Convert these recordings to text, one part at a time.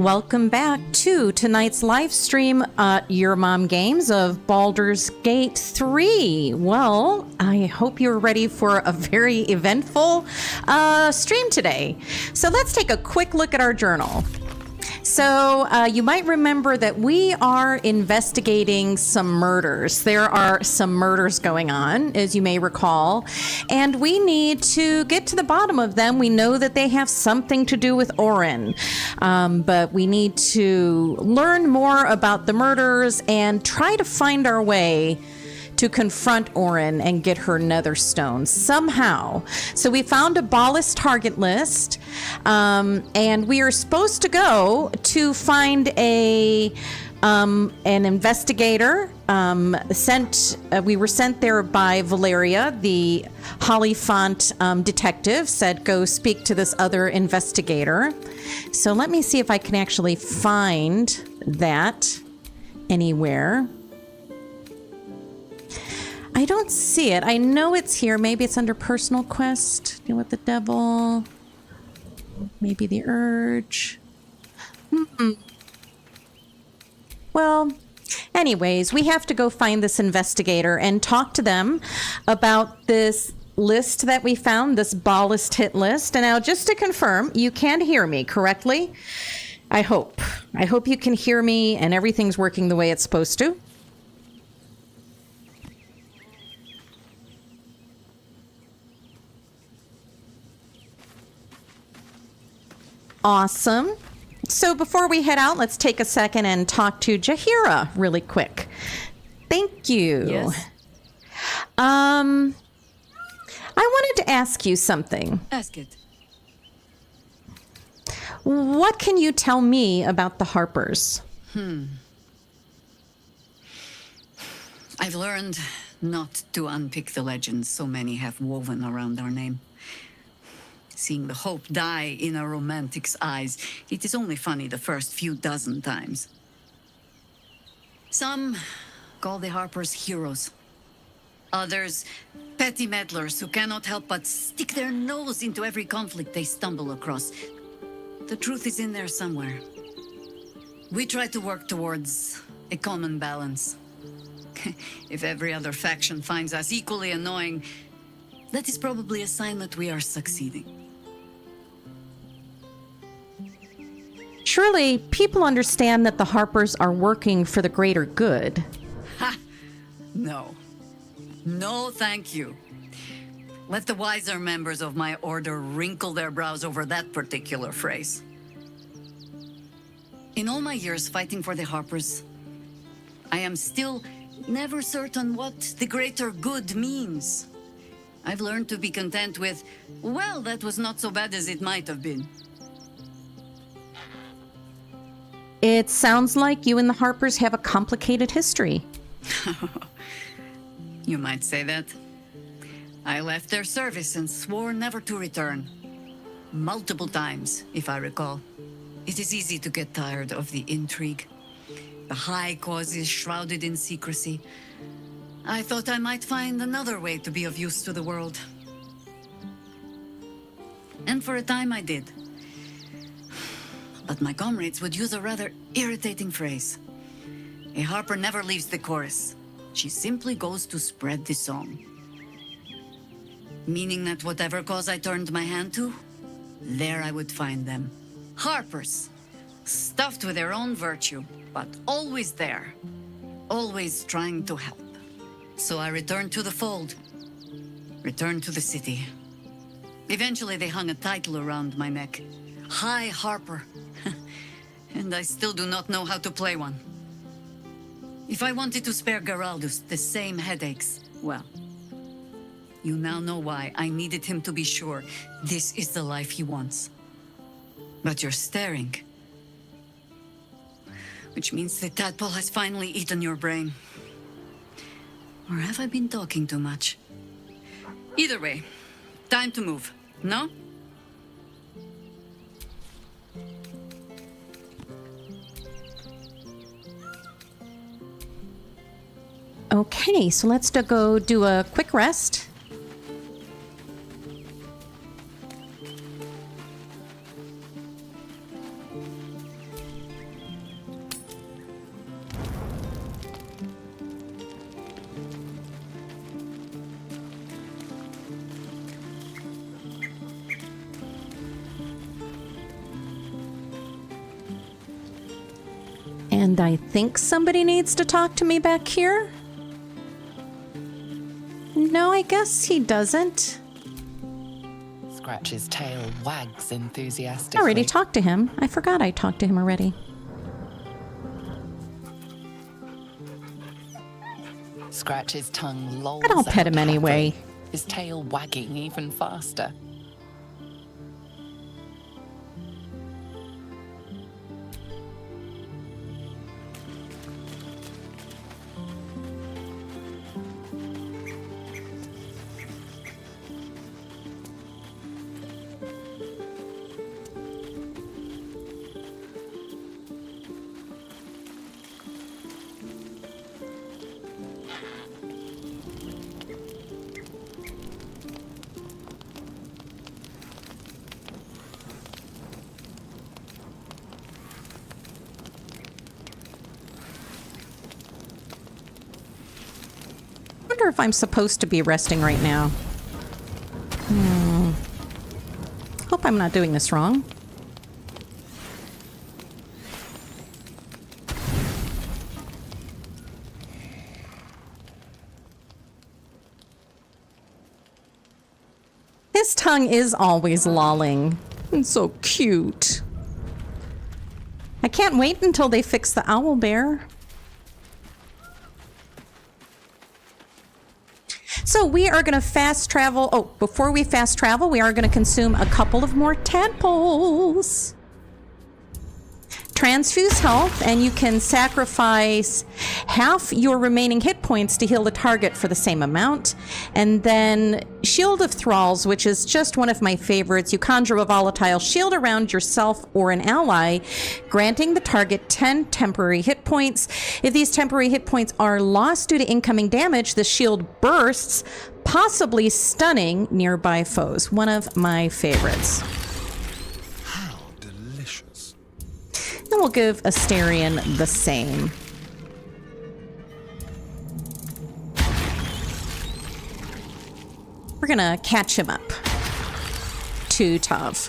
Welcome back to tonight's live stream, Your Mom Games of Baldur's Gate 3. Well, I hope you're ready for a very eventful stream today. So let's take a quick look at our journal. So you might remember that we are investigating some murders. There are some murders going on, as you may recall, and we need to get to the bottom of them. We know that they have something to do with Orin, but we need to learn more about the murders and try to find our way to confront Orin and get her nether stone somehow. So we found a Ballast target list, and we are supposed to go to find an investigator. We were sent there by Valeria, the Hollyfont detective, said go speak to this other investigator. So let me see if I can actually find that anywhere. I don't see it. I know it's here. Maybe it's under personal quest. Deal with the devil. Maybe the urge. Well, anyways, we have to go find this investigator and talk to them about this list that we found, this Ballast hit list. And now, just to confirm, you can hear me correctly. I hope you can hear me and everything's working the way it's supposed to. Awesome. So before we head out, let's take a second and talk to Jaheira really quick. Thank you. Yes. I wanted to ask you something. Ask it. What can you tell me about the Harpers? I've learned not to unpick the legends so many have woven around our name. Seeing the hope die in a romantic's eyes, it is only funny the first few dozen times. Some call the Harpers heroes. Others, petty meddlers who cannot help but stick their nose into every conflict they stumble across. The truth is in there somewhere. We try to work towards a common balance. If every other faction finds us equally annoying, that is probably a sign that we are succeeding. Surely people understand that the Harpers are working for the greater good. Ha! No. No, thank you. Let the wiser members of my order wrinkle their brows over that particular phrase. In all my years fighting for the Harpers, I am still never certain what the greater good means. I've learned to be content with, well, that was not so bad as it might have been. It sounds like you and the Harpers have a complicated history. You might say that. I left their service and swore never to return. Multiple times, if I recall. It is easy to get tired of the intrigue. The high causes shrouded in secrecy. I thought I might find another way to be of use to the world. And for a time I did. But my comrades would use a rather irritating phrase. A Harper never leaves the chorus. She simply goes to spread the song. Meaning that whatever cause I turned my hand to, there I would find them. Harpers, stuffed with their own virtue, but always there. Always trying to help. So I returned to the fold. Returned to the city. Eventually they hung a title around my neck. High Harper. And I still do not know how to play one. If I wanted to spare Geraldus the same headaches, well, you now know why I needed him to be sure this is the life he wants. But you're staring. Which means the tadpole has finally eaten your brain. Or have I been talking too much? Either way, time to move, no? Okay, so let's go do a quick rest. And I think somebody needs to talk to me back here. No, I guess he doesn't. Scratch's tail wags enthusiastically. I already talked to him. I forgot I talked to him already. Scratch's tongue lolls But I'll pet out him anyway. happily, his tail wagging even faster. I wonder if I'm supposed to be resting right now. Hope I'm not doing this wrong. His tongue is always lolling. It's so cute. I can't wait until they fix the owl bear. So we are going to fast travel. Oh, before we fast travel, we are going to consume a couple of more tadpoles. Transfuse health, and you can sacrifice half your remaining hit points to heal the target for the same amount. And then Shield of Thralls, which is just one of my favorites. You conjure a volatile shield around yourself or an ally, granting the target 10 temporary hit points. If these temporary hit points are lost due to incoming damage, the shield bursts, possibly stunning nearby foes. One of my favorites. And we'll give Asterion the same. We're gonna catch him up to Tav.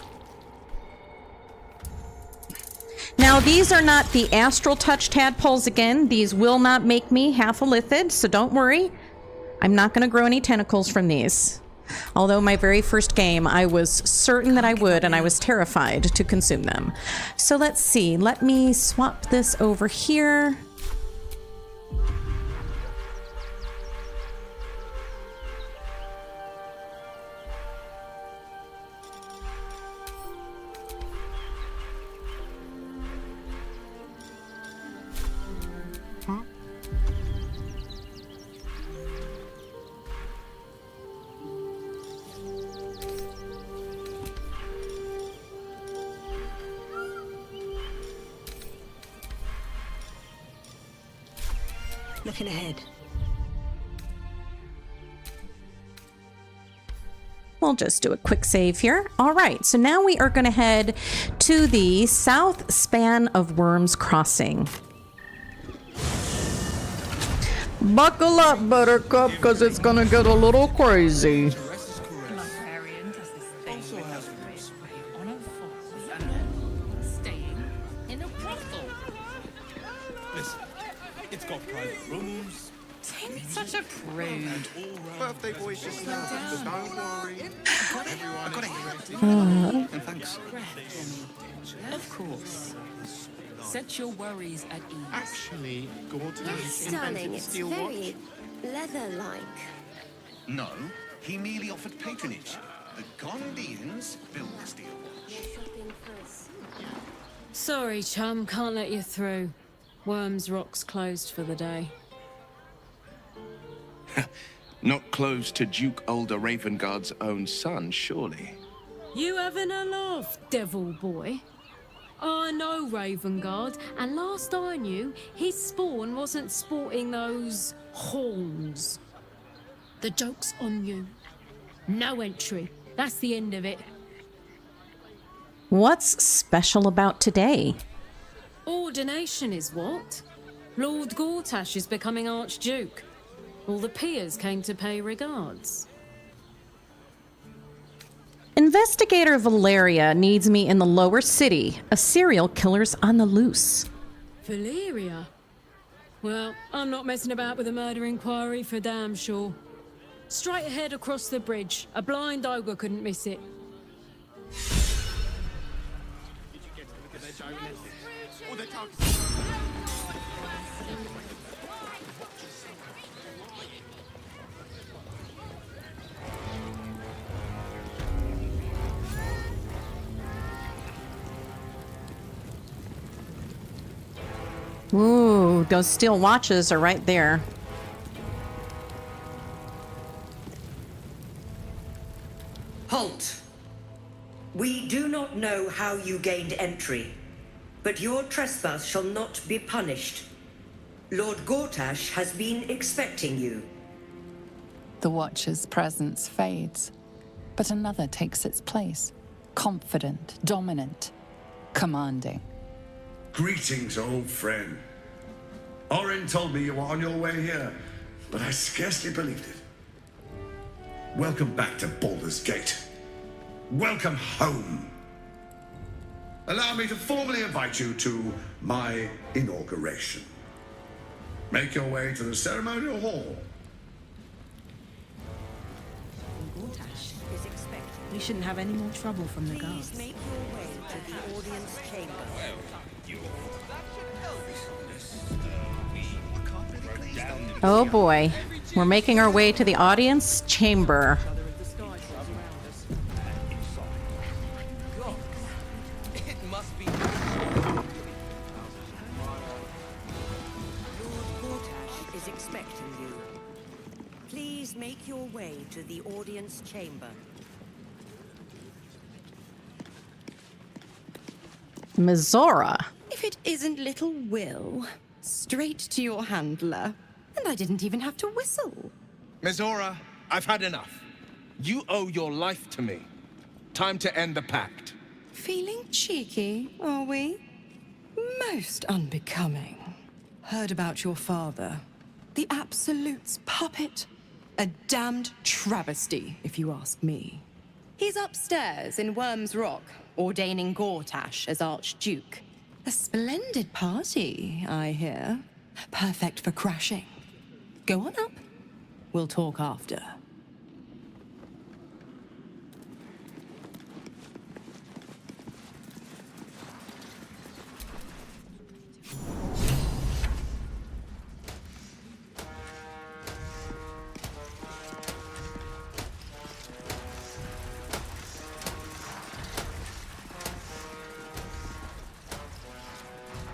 Now, these are not the Astral Touch tadpoles again. These will not make me half a lithid, so don't worry. I'm not gonna grow any tentacles from these. Although my very first game, I was certain that I would, and I was terrified to consume them. So let's see. Let me swap this over here. Looking ahead. We'll just do a quick save here. All right, so now we are going to head to the south span of Worms Crossing. Buckle up, Buttercup, because it's going to get a little crazy. Such a prude. Birthday boy just now, so don't worry. I got it. And thanks. Of course. Set your worries at ease. Actually, Gordon Stunning. It's very leather-like. No, he merely offered patronage. The Gondians built the steel watch. Sorry, chum, can't let you through. Worms Rock's closed for the day. Not close to Duke Ulder Ravengard's own son, surely. You having a laugh, devil boy? I know Ravengard, and last I knew, his spawn wasn't sporting those horns. The joke's on you. No entry. That's the end of it. What's special about today? Ordination is what? Lord Gortash is becoming Archduke. All the peers came to pay regards. Investigator Valeria needs me in the lower city. A serial killer's on the loose. Valyria? Well, I'm not messing about with a murder inquiry for damn sure. Straight ahead across the bridge. A blind ogre couldn't miss it. Ooh, those steel watches are right there. Halt! We do not know how you gained entry, but your trespass shall not be punished. Lord Gortash has been expecting you. The Watcher's presence fades, but another takes its place. Confident, dominant, commanding. Greetings, old friend. Orin told me you were on your way here, but I scarcely believed it. Welcome back to Baldur's Gate. Welcome home. Allow me to formally invite you to my inauguration. Make your way to the ceremonial hall. Gortash is expected. We shouldn't have any more trouble from the guards. Please make your way to the audience chamber. Oh boy. We're making our way to the audience chamber. Lord Gortash is expecting you. Please make your way to the audience chamber. Mizora. If it isn't little Will, straight to your handler. And I didn't even have to whistle. Mizora, I've had enough. You owe your life to me. Time to end the pact. Feeling cheeky, are we? Most unbecoming. Heard about your father. The Absolute's puppet. A damned travesty, if you ask me. He's upstairs in Worm's Rock, ordaining Gortash as Archduke. A splendid party, I hear. Perfect for crashing. Go on up. We'll talk after.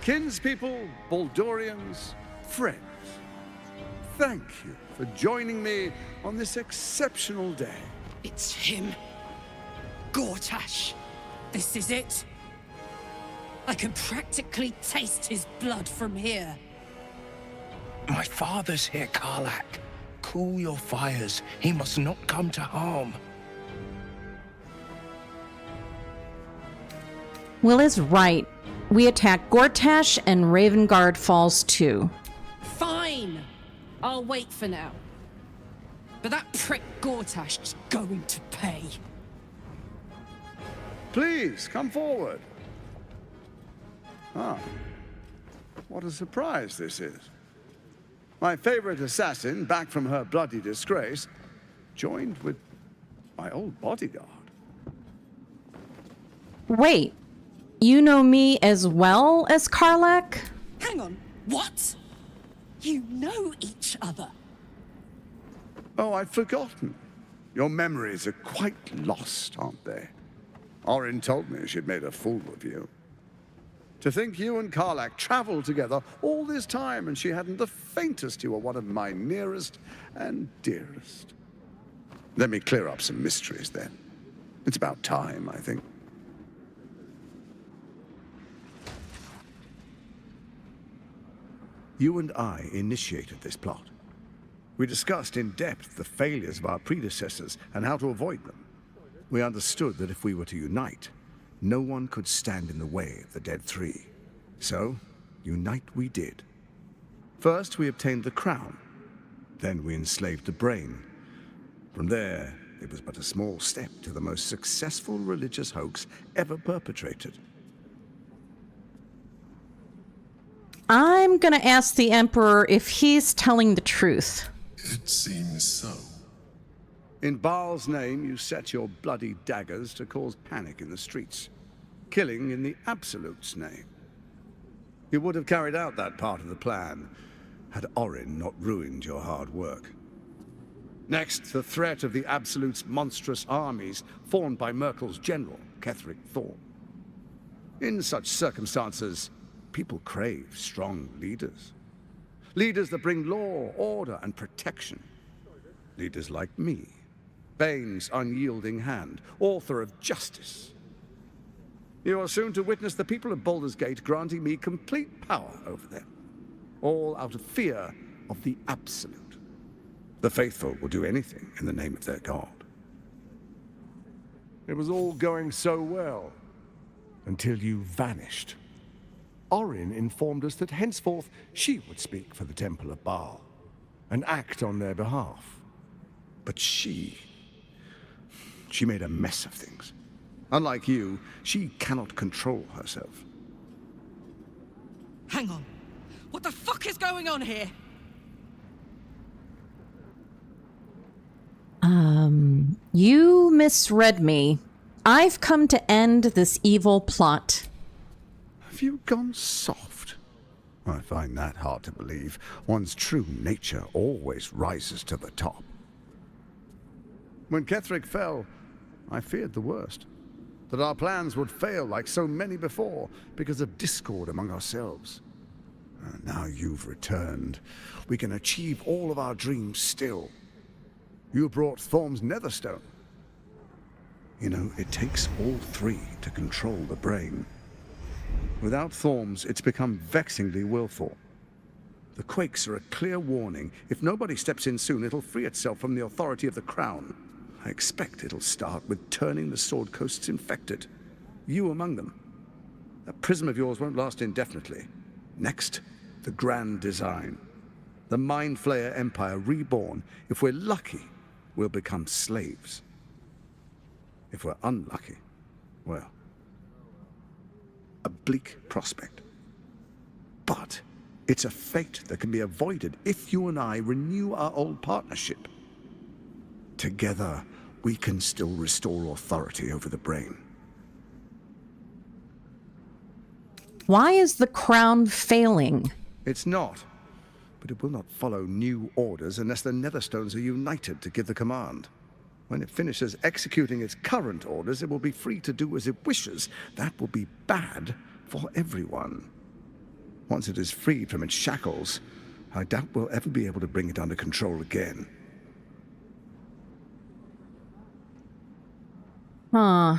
Kinspeople, Baldurians, friends. Thank you for joining me on this exceptional day. It's him. Gortash. This is it. I can practically taste his blood from here. My father's here, Karlak. Cool your fires. He must not come to harm. Will is right. We attack Gortash and Ravengard falls too. Fine. I'll wait for now. But that prick Gortash is going to pay. Please, come forward. Ah, what a surprise this is. My favorite assassin, back from her bloody disgrace, joined with my old bodyguard. Wait, you know me as well as Karlak? Hang on. What? You know each other? Oh, I'd forgotten. Your memories are quite lost, aren't they? Orin told me she'd made a fool of you. To think you and Karlak traveled together all this time and she hadn't the faintest you were one of my nearest and dearest. Let me clear up some mysteries then. It's about time, I think. You and I initiated this plot. We discussed in depth the failures of our predecessors and how to avoid them. We understood that if we were to unite, no one could stand in the way of the Dead Three. So, unite we did. First, we obtained the crown. Then we enslaved the brain. From there, it was but a small step to the most successful religious hoax ever perpetrated. I'm going to ask the Emperor if he's telling the truth. It seems so. In Baal's name, you set your bloody daggers to cause panic in the streets, killing in the Absolute's name. You would have carried out that part of the plan had Orin not ruined your hard work. Next, the threat of the Absolute's monstrous armies formed by Merkel's general, Ketheric Thorm. In such circumstances, people crave strong leaders. Leaders that bring law, order, and protection. Leaders like me, Bane's unyielding hand, author of justice. You are soon to witness the people of Baldur's Gate granting me complete power over them, all out of fear of the Absolute. The faithful will do anything in the name of their god. It was all going so well, until you vanished. Orin informed us that henceforth she would speak for the Temple of Baal, and act on their behalf. But she made a mess of things. Unlike you, she cannot control herself. Hang on. What the fuck is going on here? You misread me. I've come to end this evil plot. Have you gone soft? I find that hard to believe. One's true nature always rises to the top. When Ketheric fell, I feared the worst. That our plans would fail like so many before because of discord among ourselves. Now you've returned. We can achieve all of our dreams still. You brought Thorm's Netherstone. You know, it takes all three to control the brain. Without Thorm's, it's become vexingly willful. The quakes are a clear warning. If nobody steps in soon, it'll free itself from the authority of the Crown. I expect it'll start with turning the Sword Coasts infected. You among them. That prism of yours won't last indefinitely. Next, the grand design. The Mind Flayer Empire reborn. If we're lucky, we'll become slaves. If we're unlucky, well, a bleak prospect. But it's a fate that can be avoided if you and I renew our old partnership. Together, we can still restore authority over the brain. Why is the Crown failing? It's not. But it will not follow new orders unless the Netherstones are united to give the command. When it finishes executing its current orders, it will be free to do as it wishes. That will be bad for everyone. Once it is freed from its shackles, I doubt we'll ever be able to bring it under control again. Huh.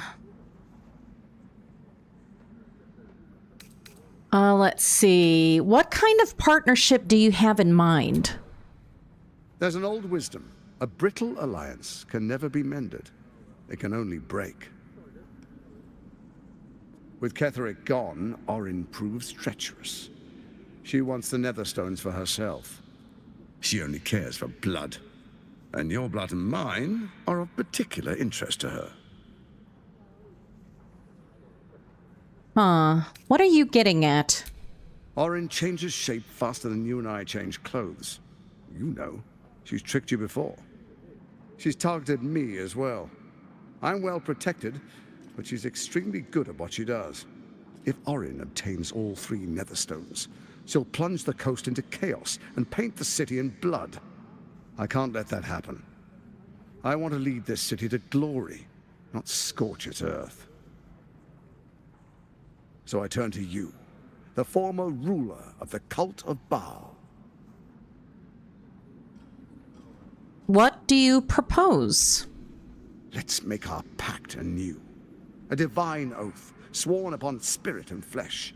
Let's see. What kind of partnership do you have in mind? There's an old wisdom. A brittle alliance can never be mended. It can only break. With Ketheric gone, Orin proves treacherous. She wants the Netherstones for herself. She only cares for blood. And your blood and mine are of particular interest to her. Huh. What are you getting at? Orin changes shape faster than you and I change clothes. You know. She's tricked you before. She's targeted me as well. I'm well protected, but she's extremely good at what she does. If Orin obtains all three Netherstones, she'll plunge the coast into chaos and paint the city in blood. I can't let that happen. I want to lead this city to glory, not scorch its earth. So I turn to you, the former ruler of the cult of Baal. What do you propose? Let's make our pact anew. A divine oath, sworn upon spirit and flesh.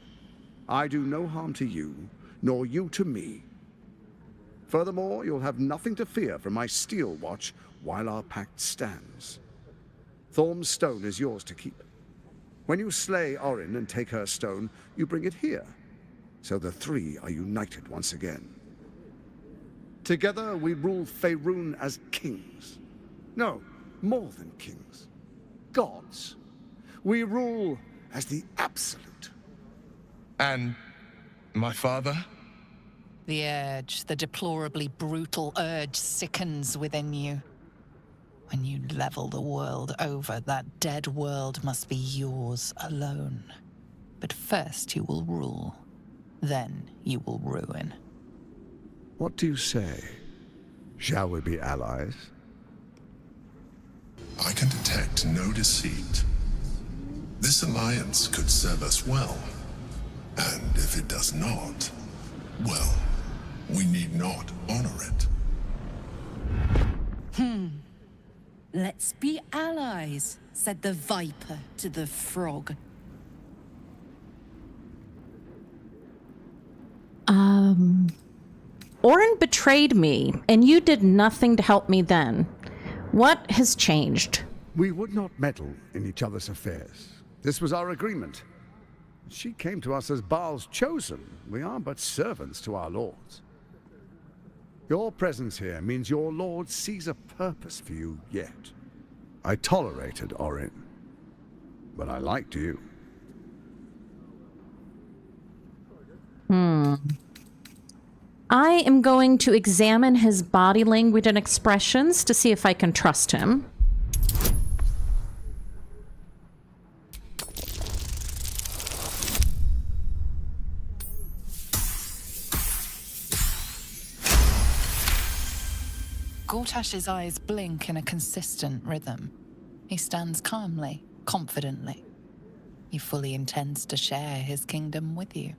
I do no harm to you, nor you to me. Furthermore, you'll have nothing to fear from my steel watch while our pact stands. Thorm's stone is yours to keep. When you slay Orin and take her stone, you bring it here, so the three are united once again. Together we rule Faerun as kings. No, more than kings. Gods. We rule as the Absolute. And my father? The urge, the deplorably brutal urge sickens within you. When you level the world over, that dead world must be yours alone. But first you will rule. Then you will ruin. What do you say? Shall we be allies? I can detect no deceit. This alliance could serve us well. And if it does not, well, we need not honor it. Let's be allies, said the viper to the frog. Orin betrayed me, and you did nothing to help me then. What has changed? We would not meddle in each other's affairs. This was our agreement. She came to us as Baal's chosen. We are but servants to our lords. Your presence here means your lord sees a purpose for you yet. I tolerated Orin, but I liked you. I am going to examine his body language and expressions to see if I can trust him. Gortash's eyes blink in a consistent rhythm. He stands calmly, confidently. He fully intends to share his kingdom with you.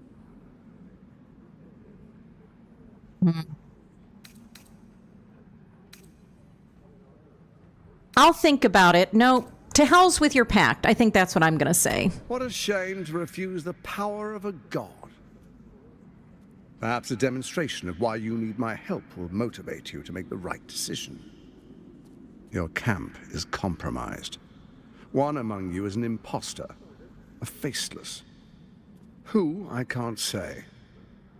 I'll think about it. No, to hell's with your pact. I think that's what I'm going to say. What a shame to refuse the power of a god. Perhaps a demonstration of why you need my help will motivate you to make the right decision. Your camp is compromised. One among you is an imposter, a faceless. Who, I can't say.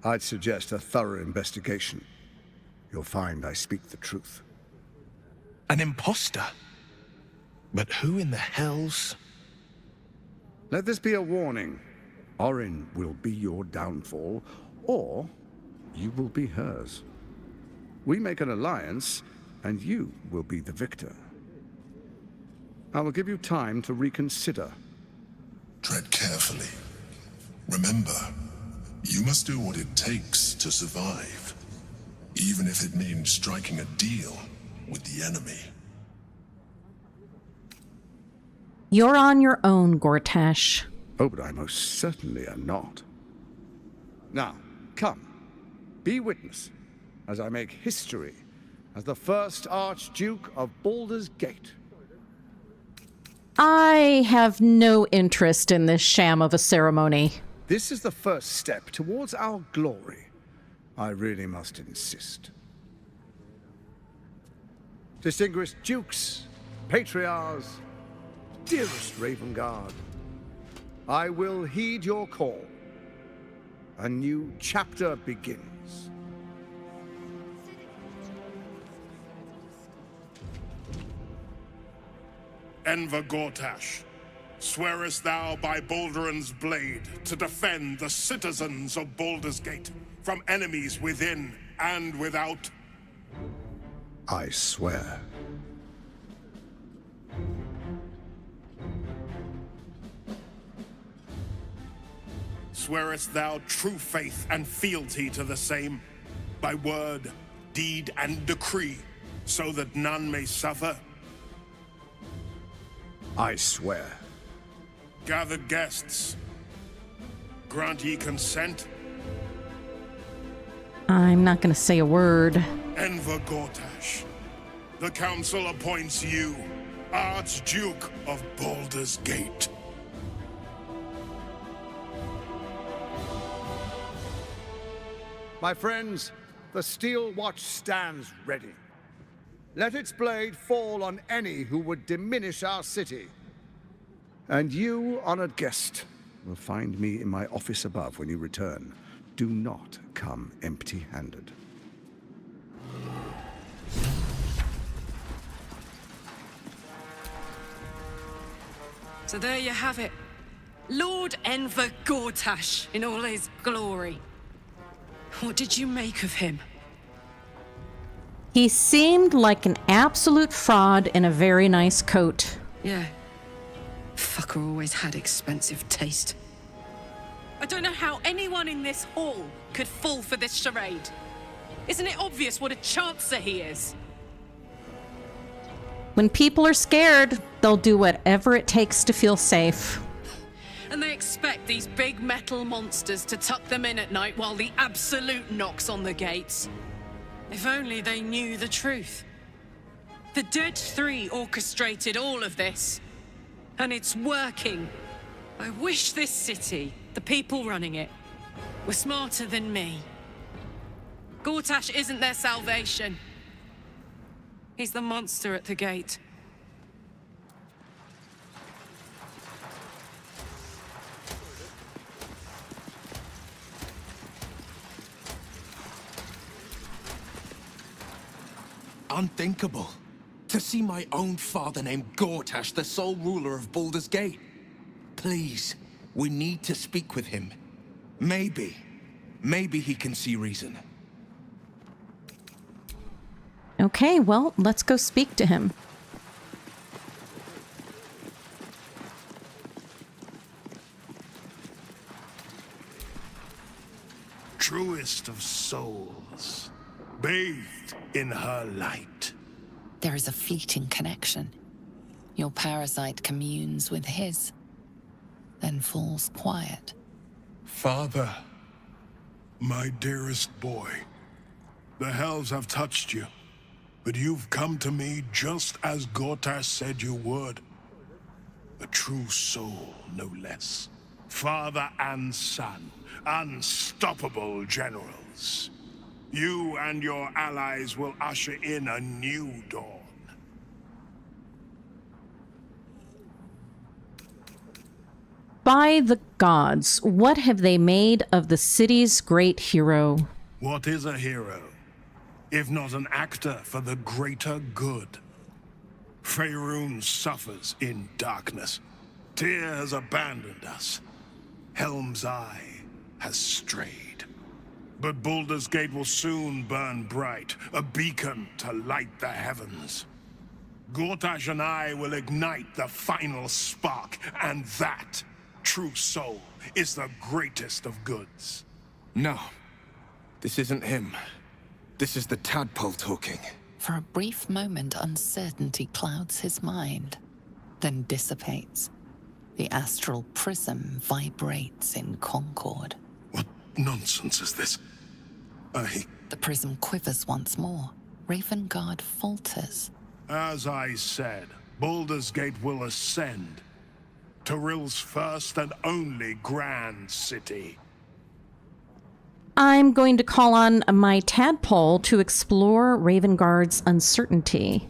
I'd suggest a thorough investigation. You'll find I speak the truth. An imposter? But who in the hells? Let this be a warning. Orin will be your downfall, or you will be hers. We make an alliance, and you will be the victor. I will give you time to reconsider. Tread carefully. Remember, you must do what it takes to survive, even if it means striking a deal with the enemy. You're on your own, Gortash. Oh, but I most certainly am not. Now, come. Be witness as I make history as the first Archduke of Baldur's Gate. I have no interest in this sham of a ceremony. This is the first step towards our glory. I really must insist. Distinguished dukes, patriarchs, dearest Ravengard, I will heed your call. A new chapter begins. Enver Gortash, swearest thou by Balduran's blade to defend the citizens of Baldur's Gate from enemies within and without? I swear. Swearest thou true faith and fealty to the same, by word, deed, and decree, so that none may suffer? I swear. Gathered guests, grant ye consent? I'm not going to say a word. Enver Gortash, the council appoints you Archduke of Baldur's Gate. My friends, the steel watch stands ready. Let its blade fall on any who would diminish our city. And you, honored guest, will find me in my office above when you return. Do not come empty-handed. So there you have it. Lord Enver Gortash in all his glory. What did you make of him? He seemed like an absolute fraud in a very nice coat. Yeah. Fucker always had expensive taste. I don't know how anyone in this hall could fall for this charade. Isn't it obvious what a chancer he is? When people are scared, they'll do whatever it takes to feel safe. And they expect these big metal monsters to tuck them in at night while the Absolute knocks on the gates. If only they knew the truth. The Dead Three orchestrated all of this. And it's working. I wish this city, the people running it, were smarter than me. Gortash isn't their salvation. He's the monster at the gate. Unthinkable. To see my own father named Gortash, the sole ruler of Baldur's Gate. Please, we need to speak with him. Maybe he can see reason. Okay, well, let's go speak to him. Truest of souls, bathed in her light. There is a fleeting connection. Your parasite communes with his, then falls quiet. Father, my dearest boy, the hells have touched you, but you've come to me just as Gortash said you would. A true soul, no less. Father and son, unstoppable generals. You and your allies will usher in a new dawn. By the gods, what have they made of the city's great hero? What is a hero, if not an actor for the greater good? Faerun suffers in darkness. Tyr has abandoned us. Helm's Eye has strayed. But Baldur's Gate will soon burn bright, a beacon to light the heavens. Gortash and I will ignite the final spark, and that, true soul, is the greatest of goods. No, this isn't him. This is the tadpole talking. For a brief moment, uncertainty clouds his mind, then dissipates. The astral prism vibrates in concord. What nonsense is this? The prism quivers once more. Ravengard falters. As I said, Baldur's Gate will ascend. Torill's first and only grand city. I'm going to call on my tadpole to explore Ravengard's uncertainty.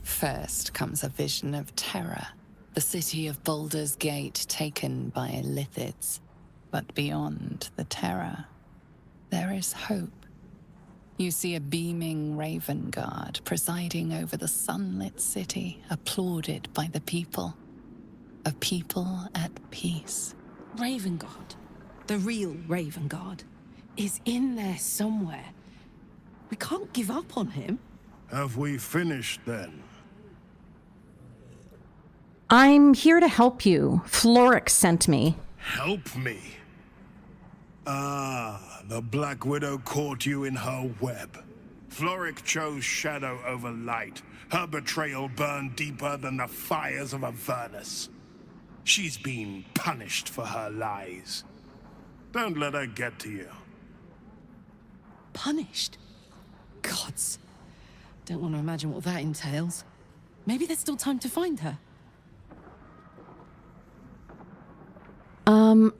First comes a vision of terror. The city of Baldur's Gate taken by Lithids. But beyond the terror, there is hope. You see a beaming Ravengard presiding over the sunlit city, applauded by the people. A people at peace. Ravengard, the real Ravengard, is in there somewhere. We can't give up on him. Have we finished then? I'm here to help you. Floric sent me. Help me? Ah, the Black Widow caught you in her web. Floric chose shadow over light. Her betrayal burned deeper than the fires of Avernus. She's been punished for her lies. Don't let her get to you. Punished? Gods. Don't want to imagine what that entails. Maybe there's still time to find her.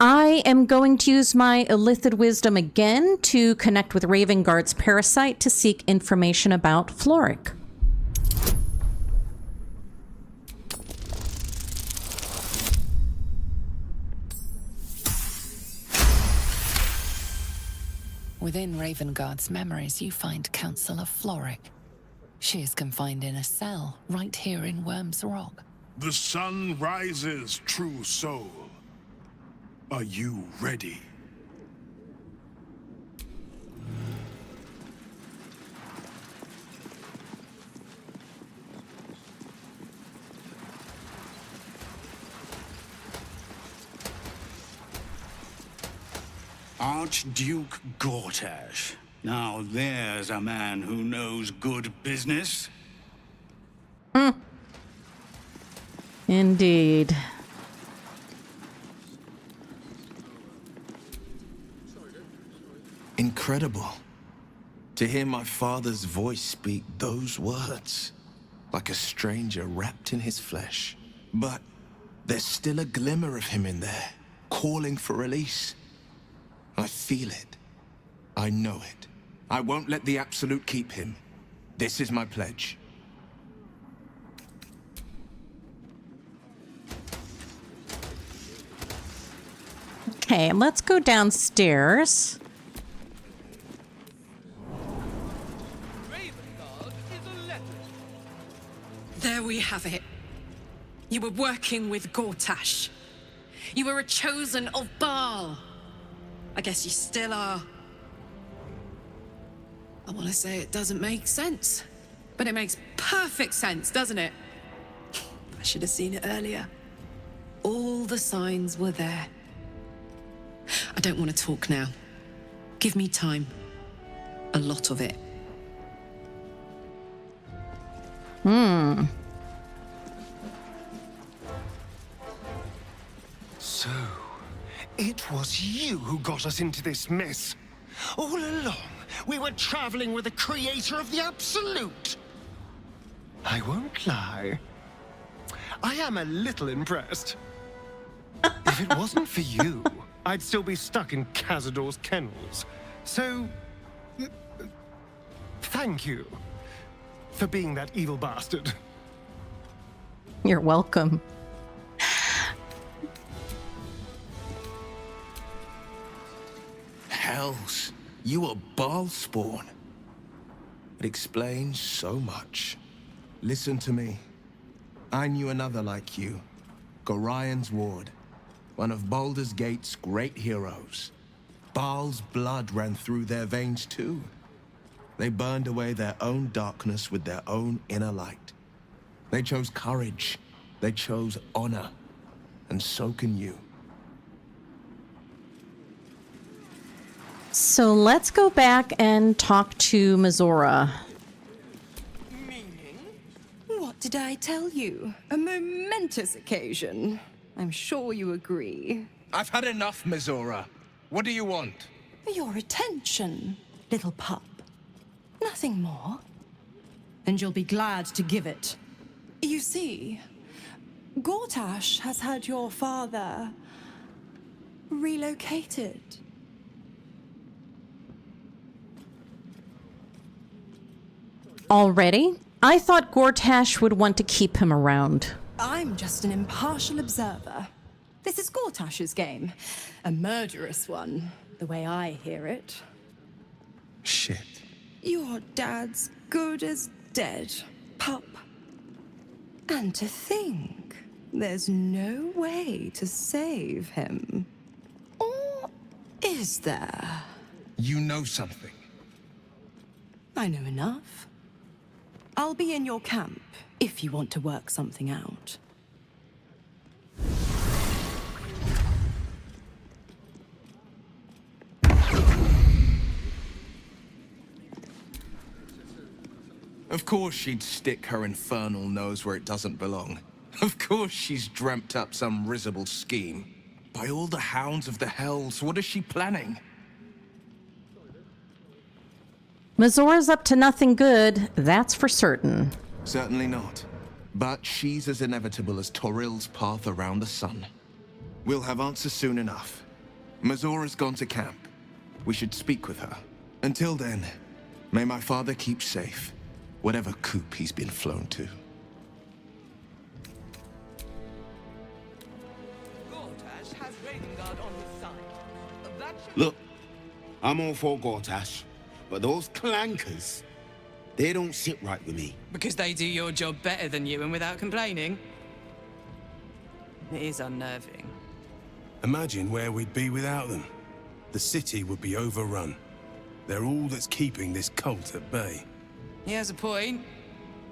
I am going to use my Illithid wisdom again to connect with Ravengard's parasite to seek information about Floric. Within Ravengard's memories, you find Councillor Floric. She is confined in a cell right here in Worm's Rock. The sun rises, true soul. Are you ready? Archduke Gortash. Now there's a man who knows good business. Indeed. Incredible. To hear my father's voice speak those words, like a stranger wrapped in his flesh. But there's still a glimmer of him in there, calling for release. I feel it. I know it. I won't let the Absolute keep him. This is my pledge. Okay, let's go downstairs. There we have it. You were working with Gortash. You were a chosen of Baal. I guess you still are. I want to say it doesn't make sense, but it makes perfect sense, doesn't it? I should have seen it earlier. All the signs were there. I don't want to talk now. Give me time. A lot of it. So, it was you who got us into this mess. All along, we were traveling with the creator of the Absolute. I won't lie. I am a little impressed. If it wasn't for you, I'd still be stuck in Cazador's kennels. So, thank you for being that evil bastard. You're welcome. Hells, you are Baal spawn. It explains so much. Listen to me. I knew another like you, Gorion's ward, one of Baldur's Gate's great heroes. Baal's blood ran through their veins too. They burned away their own darkness with their own inner light. They chose courage. They chose honor. And so can you. So let's go back and talk to Mizora. What did I tell you? A momentous occasion. I'm sure you agree. I've had enough, Mizora. What do you want? Your attention, little pup. Nothing more. And you'll be glad to give it. You see, Gortash has had your father relocated. Already? I thought Gortash would want to keep him around. I'm just an impartial observer. This is Gortash's game. A murderous one, the way I hear it. Shit. Your dad's good as dead, pup. And to think, there's no way to save him. Or is there? You know something. I know enough. I'll be in your camp if you want to work something out. Of course she'd stick her infernal nose where it doesn't belong. Of course she's dreamt up some risible scheme. By all the hounds of the hells, what is she planning? Mizora's up to nothing good, that's for certain. Certainly not. But she's as inevitable as Toril's path around the sun. We'll have answers soon enough. Mizora's gone to camp. We should speak with her. Until then, may my father keep safe, whatever coop he's been flown to. Look, I'm all for Gortash, but those clankers, They don't sit right with me. Because they do your job better than you and without complaining? It is unnerving. Imagine where we'd be without them. The city would be overrun. They're all that's keeping this cult at bay. He has a point.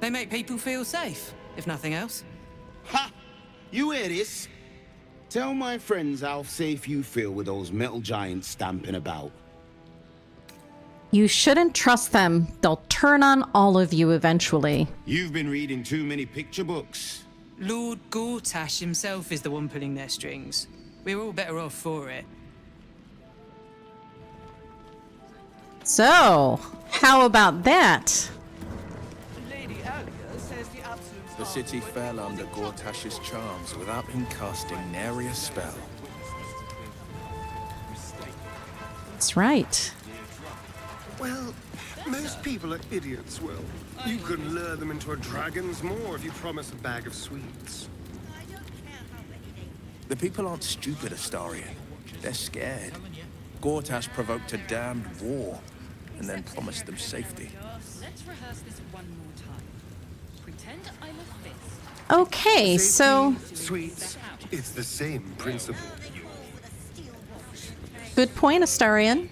They make people feel safe, if nothing else. Ha! You hear this? Tell my friends how safe you feel with those metal giants stamping about. You shouldn't trust them. They'll turn on all of you eventually. You've been reading too many picture books. Lord Gortash himself is the one pulling their strings. We're all better off for it. So, how about that? The city fell under Gortash's charms without him casting nary a spell. That's right. Well, most people are idiots, Will. You can lure them into a dragon's maw if you promise a bag of sweets. The people aren't stupid, Astarion. They're scared. Gortash provoked a damned war, and then promised them safety. Let's rehearse this one more time. Pretend I'm a fist. Okay, so... Sweets, it's the same principle. Good point, Astarion.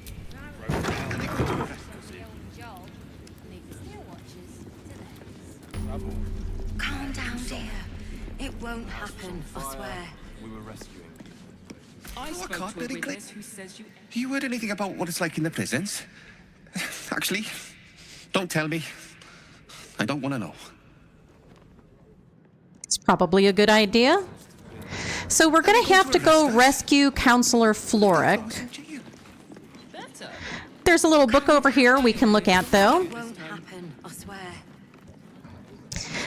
Calm down, dear. It won't happen, I swear. We were rescuing. I can't really click. You heard anything about what it's like in the prisons? Actually, don't tell me. I don't want to know. It's probably a good idea. So we're going to have to go rescue Counselor Floric. There's a little book over here we can look at, though. It won't happen, I swear.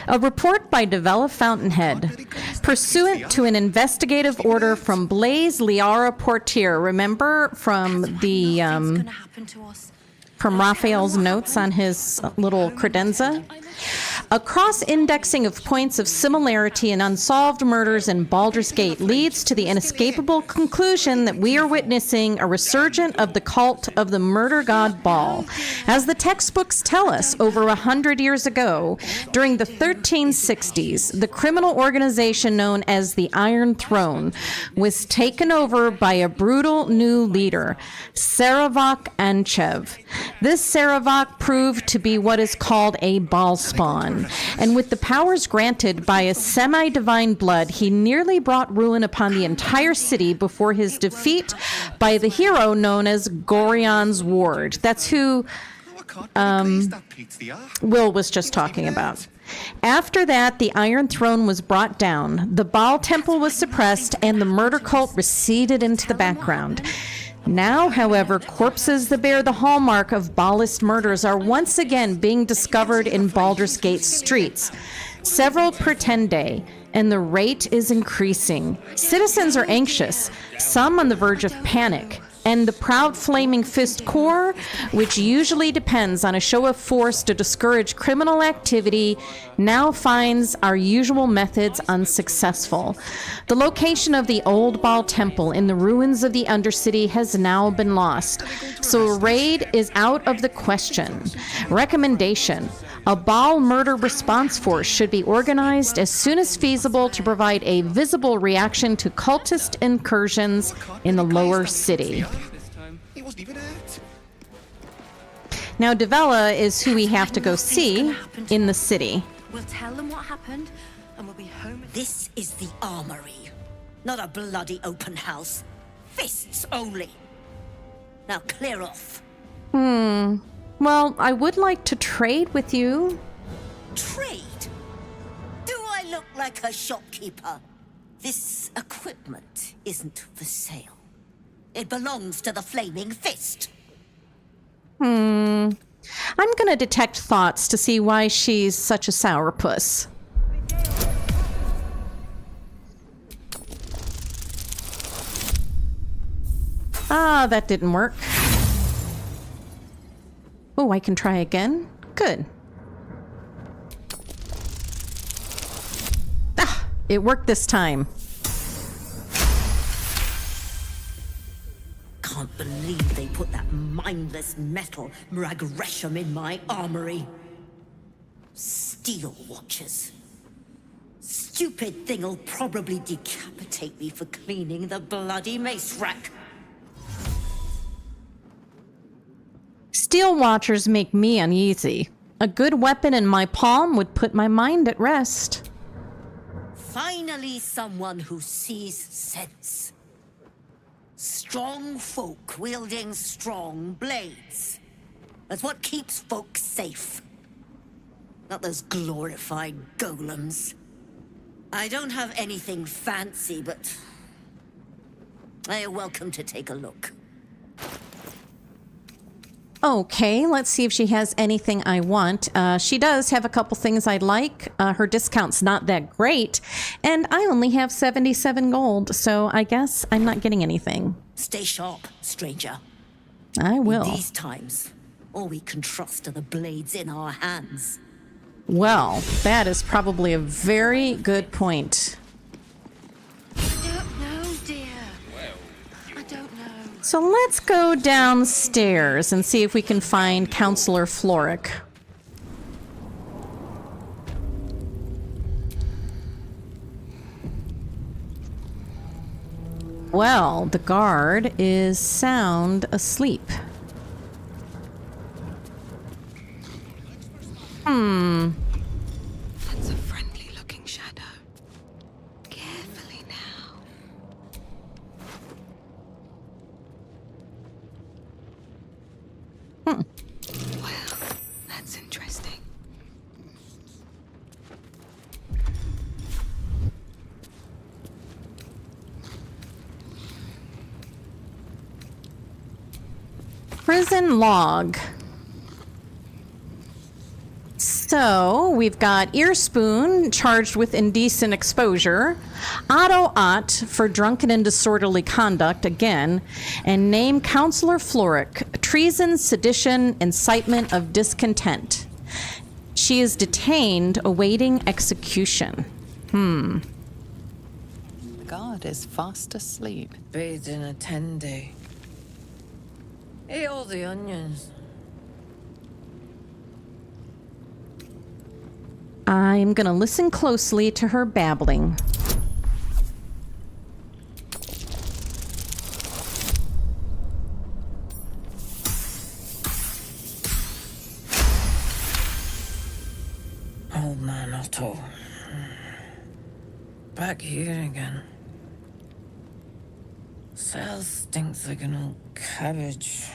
A report by Devella Fountainhead. Pursuant to an investigative order from Blaise Liara Portier. Remember from the from Raphael's notes on his little credenza? A cross-indexing of points of similarity in unsolved murders in Baldur's Gate leads to the inescapable conclusion that we are witnessing a resurgence of the cult of the murder god Baal. As the textbooks tell us, over 100 years ago, during the 1360s, the criminal organization known as the Iron Throne was taken over by a brutal new leader, Saravak Anchev. This Saravak proved to be what is called a Baal spawn, and with the powers granted by a semi-divine blood, he nearly brought ruin upon the entire city before his defeat by the hero known as Gorion's Ward. That's who Will was just talking about. After that, the Iron Throne was brought down, the Baal Temple was suppressed, and the murder cult receded into the background. Now, however, corpses that bear the hallmark of Baalist murders are once again being discovered in Baldur's Gate streets. Several per 10 day, and the rate is increasing. Citizens are anxious, some on the verge of panic. And the proud Flaming Fist Corps, which usually depends on a show of force to discourage criminal activity, now finds our usual methods unsuccessful. The location of the old Baal Temple in the ruins of the Undercity has now been lost, so a raid is out of the question. Recommendation: a Baal murder response force should be organized as soon as feasible to provide a visible reaction to cultist incursions in the lower city. Now, Devella is who we have to go see in the city. We'll tell them what happened, and we'll be home. This is the armory, not a bloody open house. Fists only. Now clear off. Well, I would like to trade with you. Trade? Do I look like a shopkeeper? This equipment isn't for sale. It belongs to the Flaming Fist. I'm gonna detect thoughts to see why she's such a sourpuss. Ah, that didn't work. Oh, I can try again? Good. Ah, it worked this time. Can't believe they put that mindless metal Mrag Resham in my armory. Steel Watchers. Stupid thing'll probably decapitate me for cleaning the bloody mace rack. Steel Watchers make me uneasy. A good weapon in my palm would put my mind at rest. Finally, someone who sees sense. Strong folk wielding strong blades. That's what keeps folk safe. Not those glorified golems. I don't have anything fancy, but you're welcome to take a look. Okay, let's see if she has anything I want. She does have a couple things I'd like. Her discount's not that great, and I only have 77 gold, so I guess I'm not getting anything. Stay sharp, stranger. I will. In these times, all we can trust are the blades in our hands. Well, that is probably a very good point. I don't know, dear. I don't know. So let's go downstairs and see if we can find Counselor Floric. Well, the guard is sound asleep. That's a friendly-looking shadow. Carefully now. Well, that's interesting. Prison log. So, we've got Earspoon charged with indecent exposure, Otto Ott for drunken and disorderly conduct again, and name Counselor Floric, treason, sedition, incitement of discontent. She is detained awaiting execution. The guard is fast asleep. Bathed in a tendy. Ate all the onions. I'm gonna listen closely to her babbling. Old man Otto. Back here again. Cell stinks like an old cabbage.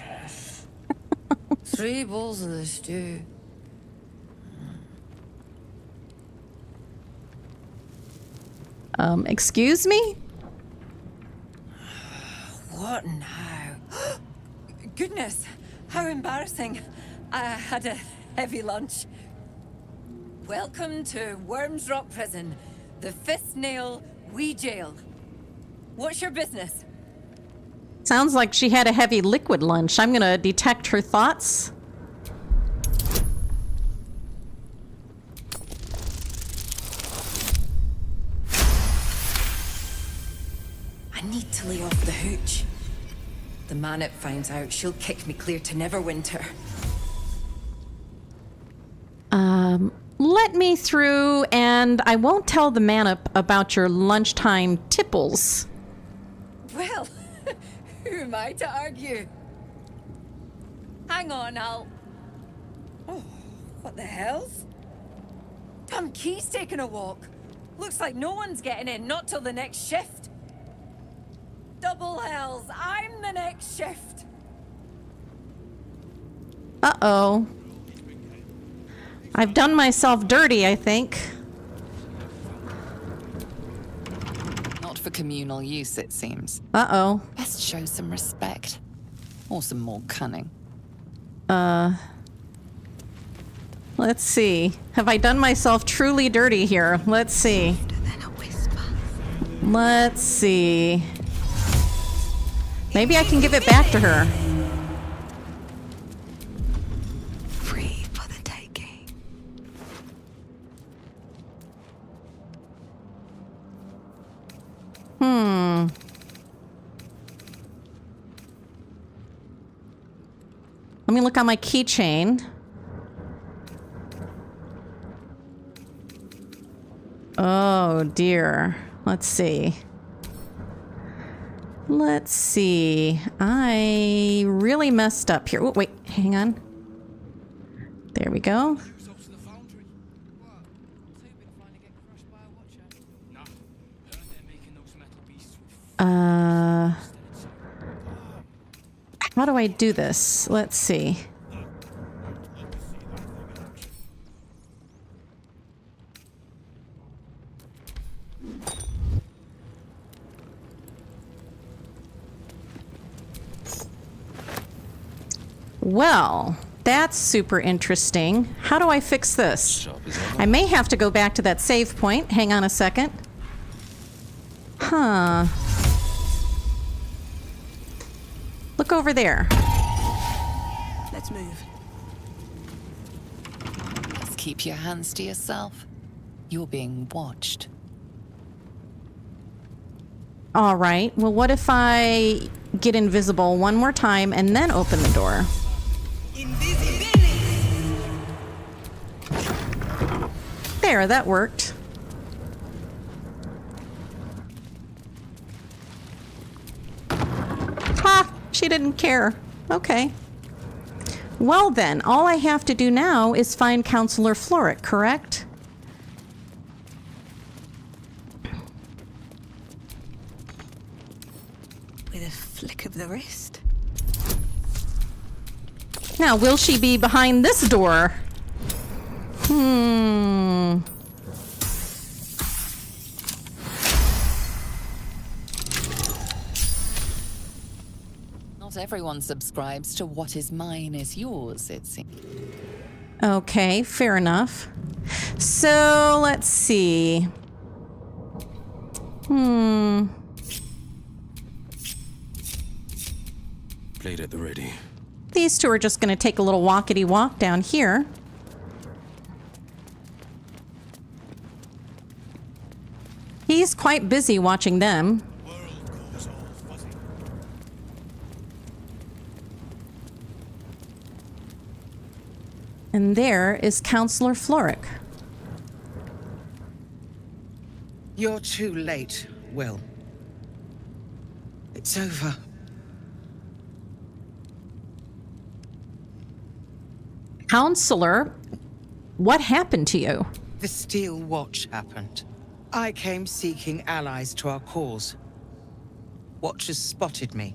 3 bowls of the stew. Excuse me? What now? Goodness, how embarrassing. I had a heavy lunch. Welcome to Worms Rock Prison, the 5th nail, wee jail. What's your business? Sounds like she had a heavy liquid lunch. I'm gonna detect her thoughts. I need to lay off the hooch. The minute finds out, she'll kick me clear to Neverwinter. Let me through, and I won't tell the man about your lunchtime tipples. Well, who am I to argue? Hang on, I'll... Oh, what the hell's? Damn key's taking a walk. Looks like no one's getting in, not till the next shift. Double hells, I'm the next shift. Uh-oh. I've done myself dirty, I think. Not for communal use, it seems. Uh-oh. Best show some respect. Or some more cunning. Let's see. Have I done myself truly dirty here? Let's see. Let's see. Maybe I can give it back to her. Free for the taking. Let me look on my keychain. Oh dear. Let's see. Let's see. I really messed up here. Oh, wait, hang on. There we go. How do I do this? Let's see. Well, that's super interesting. How do I fix this? I may have to go back to that save point. Hang on a second. Huh. Look over there. Let's move. Just keep your hands to yourself. You're being watched. All right. Well, what if I get invisible one more time and then open the door? There, that worked. Ha! She didn't care. Okay. Well then, all I have to do now is find Counselor Floric, correct? With a flick of the wrist. Now, will she be behind this door? Not everyone subscribes to what is mine is yours, it seems. Okay, fair enough. So, let's see. Blade at the ready. These two are just going to take a little walkity-walk down here. He's quite busy watching them. And there is Counselor Floric. You're too late, Will. It's over. Counselor, what happened to you? The Steel Watch happened. I came seeking allies to our cause. Watchers spotted me.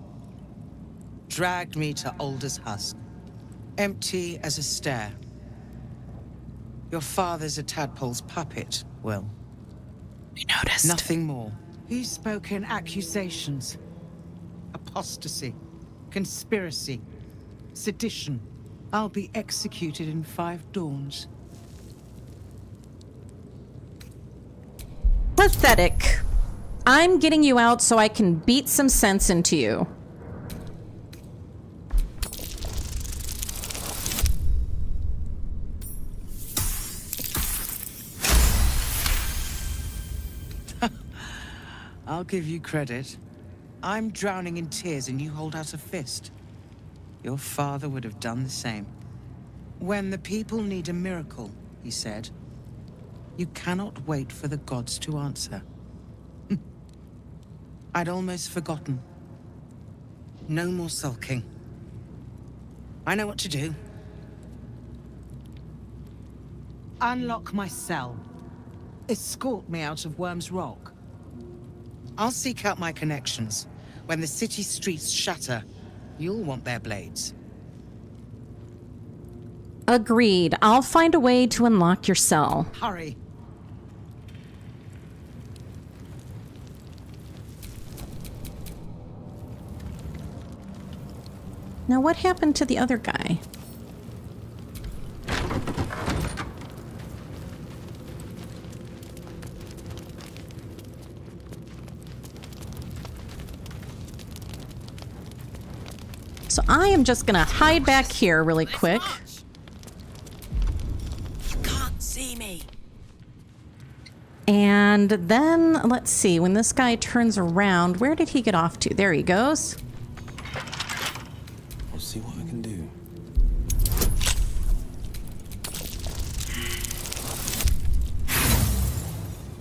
Dragged me to Alder's husk. Empty as a stare. Your father's a tadpole's puppet, Will. We noticed. Nothing more. He's spoken accusations. Apostasy. Conspiracy. Sedition. I'll be executed in 5 dawns. Pathetic. I'm getting you out so I can beat some sense into you. I'll give you credit. I'm drowning in tears and you hold out a fist. Your father would have done the same. When the people need a miracle, he said, you cannot wait for the gods to answer. I'd almost forgotten. No more sulking. I know what to do. Unlock my cell. Escort me out of Worm's Rock. I'll seek out my connections. When the city streets shatter, you'll want their blades. Agreed. I'll find a way to unlock your cell. Hurry. Now, what happened to the other guy? So I am just gonna hide back here really quick. You can't see me. And then, let's see, when this guy turns around, where did he get off to? There he goes. I'll see what I can do.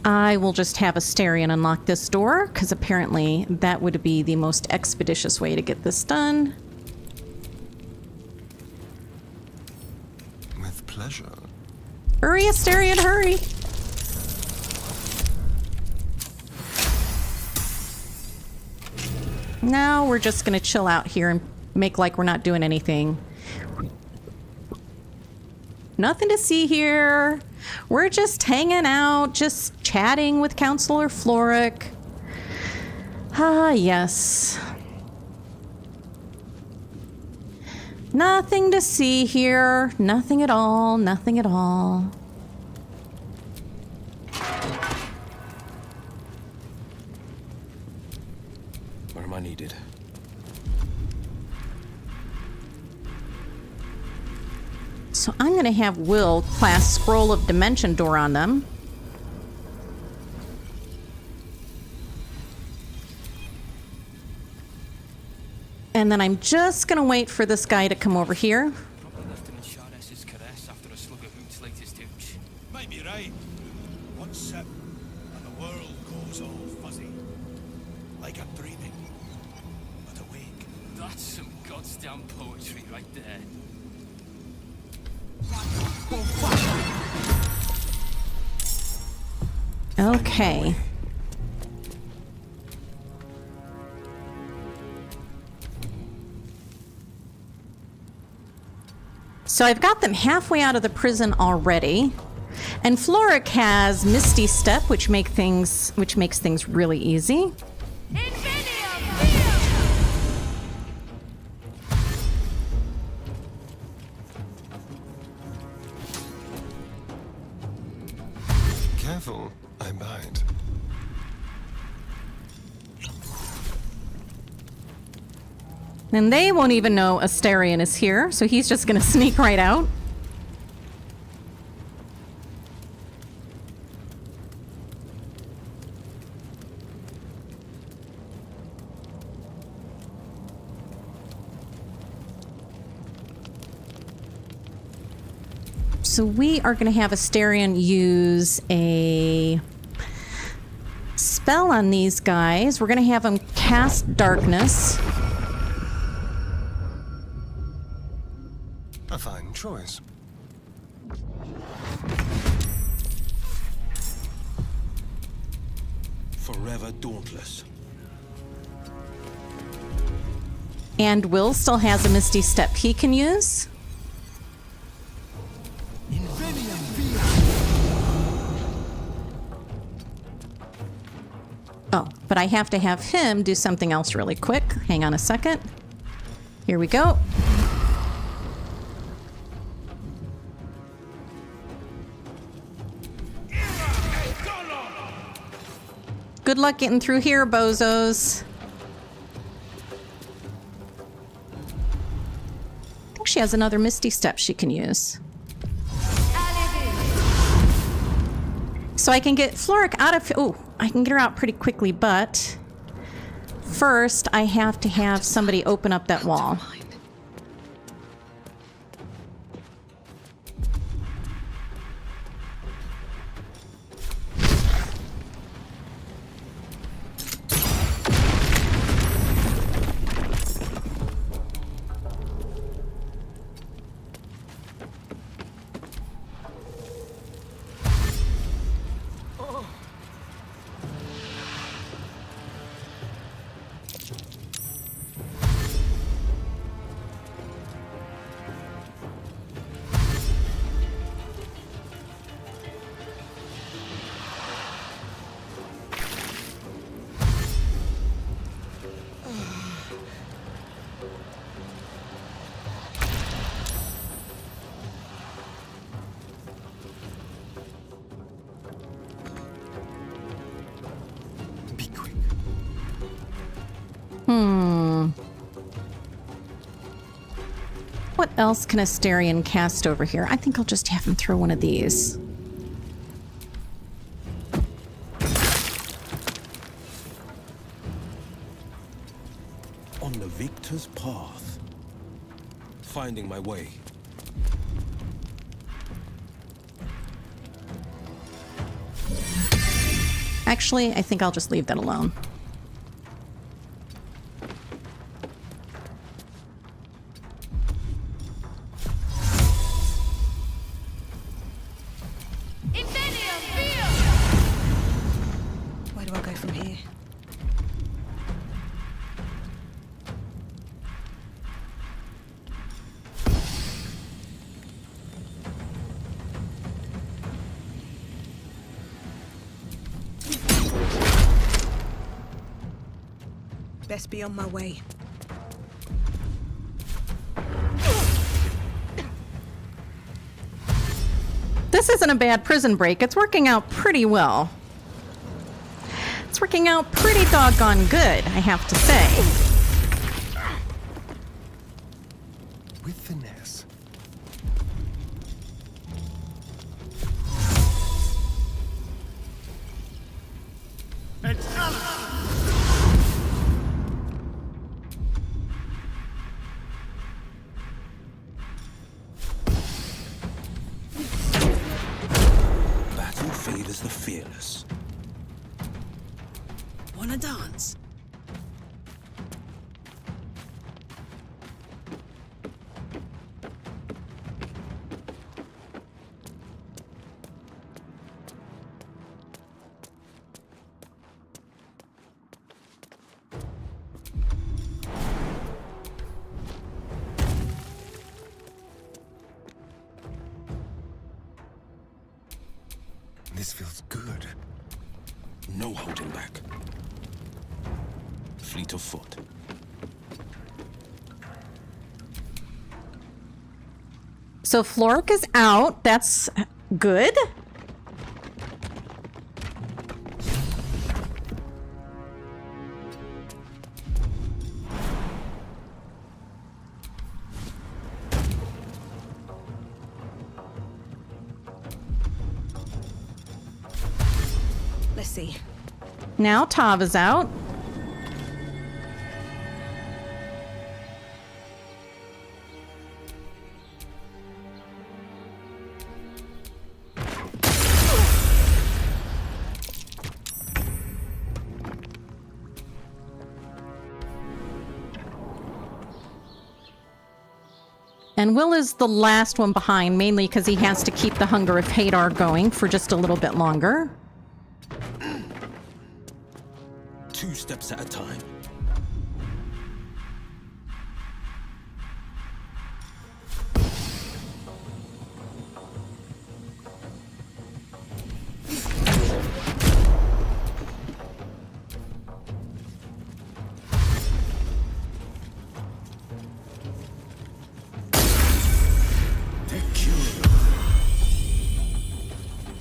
I will just have Asterion unlock this door, because apparently that would be the most expeditious way to get this done. With pleasure. Hurry, Asterion, hurry! Now we're just gonna chill out here and make like we're not doing anything. Nothing to see here. We're just hanging out, just chatting with Counselor Floric. Ah, yes. Nothing to see here. Nothing at all. Nothing at all. Where am I needed? So I'm going to have Will class Scroll of Dimension Door on them. And then I'm just going to wait for this guy to come over here. Might be right. One sip, and the world goes all fuzzy. Like I'm dreaming, but awake. That's some goddamn poetry right there. Okay. So I've got them halfway out of the prison already. And Floric has Misty Step, which makes things really easy. Careful, I bite. And they won't even know Asterion is here, so he's just gonna sneak right out. So we are going to have Asterion use a spell on these guys. We're going to have him cast Darkness. A fine choice. Forever dauntless. And Will still has a Misty Step he can use. Oh, but I have to have him do something else really quick. Hang on a second. Here we go. Good luck getting through here, bozos. I think she has another Misty Step she can use. So I can get Floric out of... Oh, I can get her out pretty quickly, but... First, I have to have somebody open up that wall. What else can Asterion cast over here? I think I'll just have him throw one of these. On the victor's path. Finding my way. Actually, I think I'll just leave that alone. Where do I go from here? Best be on my way. This isn't a bad prison break. It's working out pretty well. It's working out pretty doggone good, I have to say. With finesse. Battle favors the fearless. Wanna dance? This feels good. No holding back. Fleet of foot. So Floric is out. That's good. Let's see. Now Tav is out. And Will is the last one behind, mainly because he has to keep the Hunger of Hadar going for just a little bit longer. 2 steps at a time.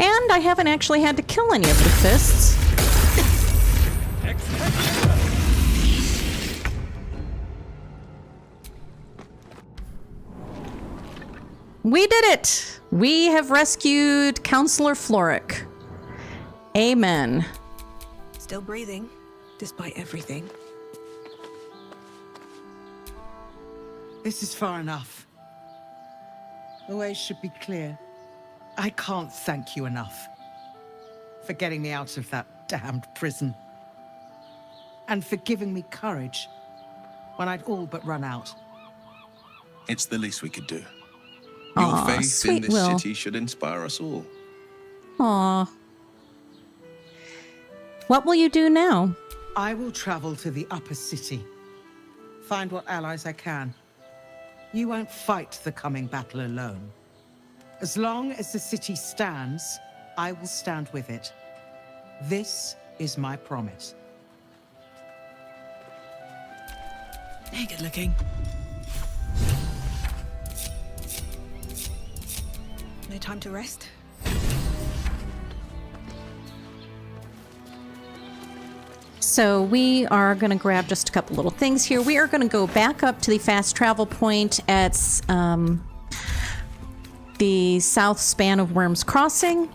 And I haven't actually had to kill any of the fists. We did it! We have rescued Counselor Floric. Amen. Still breathing, despite everything. This is far enough. The way should be clear. I can't thank you enough for getting me out of that damned prison. And for giving me courage when I'd all but run out. It's the least we could do. Aw, Your faith sweet in this Will. city should inspire us all. Aw. What will you do now? I will travel to the upper city. Find what allies I can. You won't fight the coming battle alone. As long as the city stands, I will stand with it. This is my promise. Hey, good looking. No time to rest? So we are going to grab just a couple little things here. We are going to go back up to the fast travel point at the south span of Worm's Crossing.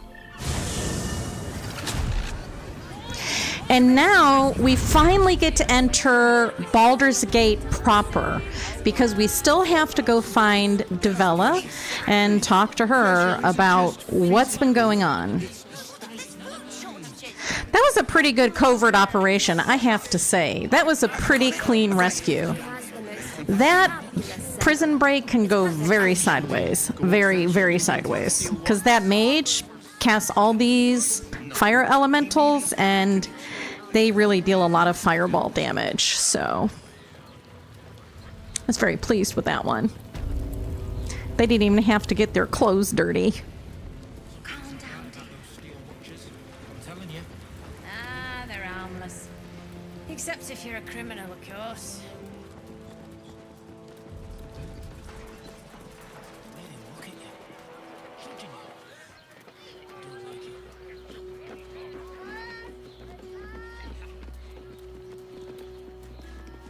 And now we finally get to enter Baldur's Gate proper, because we still have to go find Devella and talk to her about what's been going on. That was a pretty good covert operation, I have to say. That was a pretty clean rescue. That prison break can go very sideways. Very, very sideways. Because that mage casts all these fire elementals, and they really deal a lot of fireball damage. So I was very pleased with that one. They didn't even have to get their clothes dirty. Ah, they're harmless. Except if you're a criminal, of course.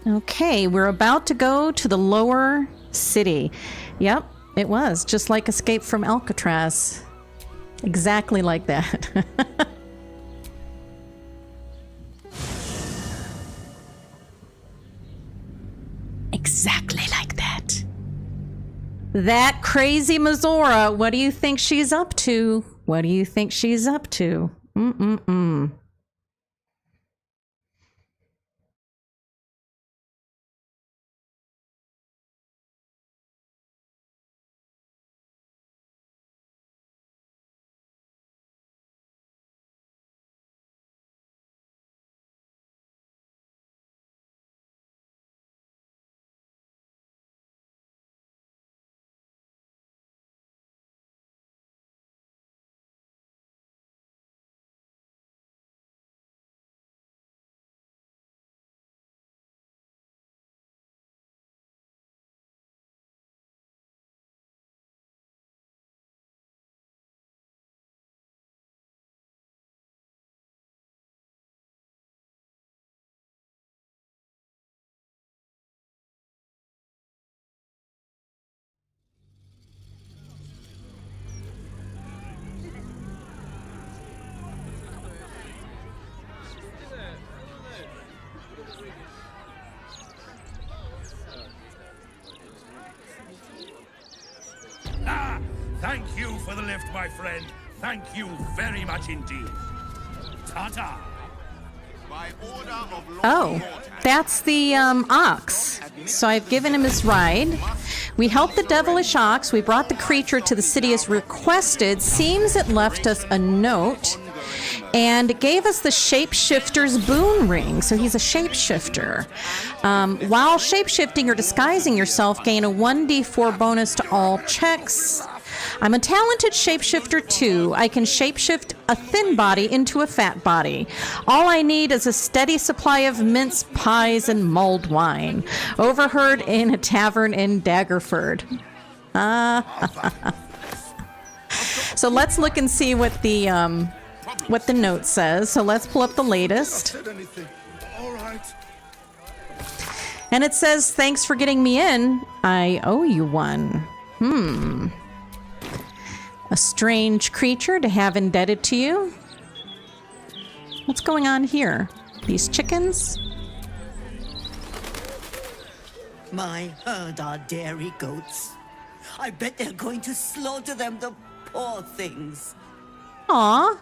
Okay, we're about to go to the lower city. Yep, it was just like Escape from Alcatraz. Exactly like that. Exactly like that. That crazy Mazora, what do you think she's up to? What do you think she's up to? Mm-mm-mm. Ah! Thank you for the lift, my friend. Thank you very much indeed. Ta-ta! By order of Lord Oh, that's the ox. So I've given him his ride. We helped the devilish ox. We brought the creature to the city as requested. Seems it left us a note. And it gave us the shapeshifter's boon ring. So he's a shapeshifter. While shapeshifting or disguising yourself, gain a 1d4 bonus to all checks. I'm a talented shapeshifter too. I can shapeshift a thin body into a fat body. All I need is a steady supply of mince pies and mulled wine. Overheard in a tavern in Daggerford. So let's look and see what the note says. So let's pull up the latest. And it says, thanks for getting me in. I owe you one. A strange creature to have indebted to you. What's going on here? These chickens? My herd are dairy goats. I bet they're going to slaughter them, the poor things. Aw.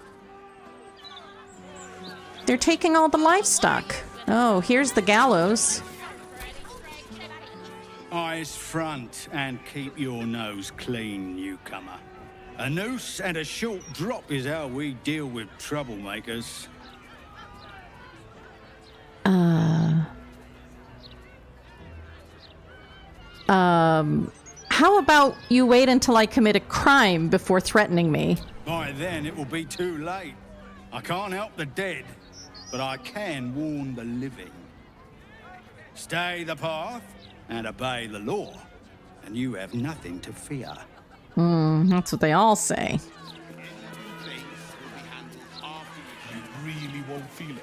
They're taking all the livestock. Oh, here's the gallows. Eyes front and keep your nose clean, newcomer. A noose and a short drop is how we deal with troublemakers. How about you wait until I commit a crime before threatening me? By then it will be too late. I can't help the dead, but I can warn the living. Stay the path and obey the law, and you have nothing to fear. That's what they all say. You really won't feel it.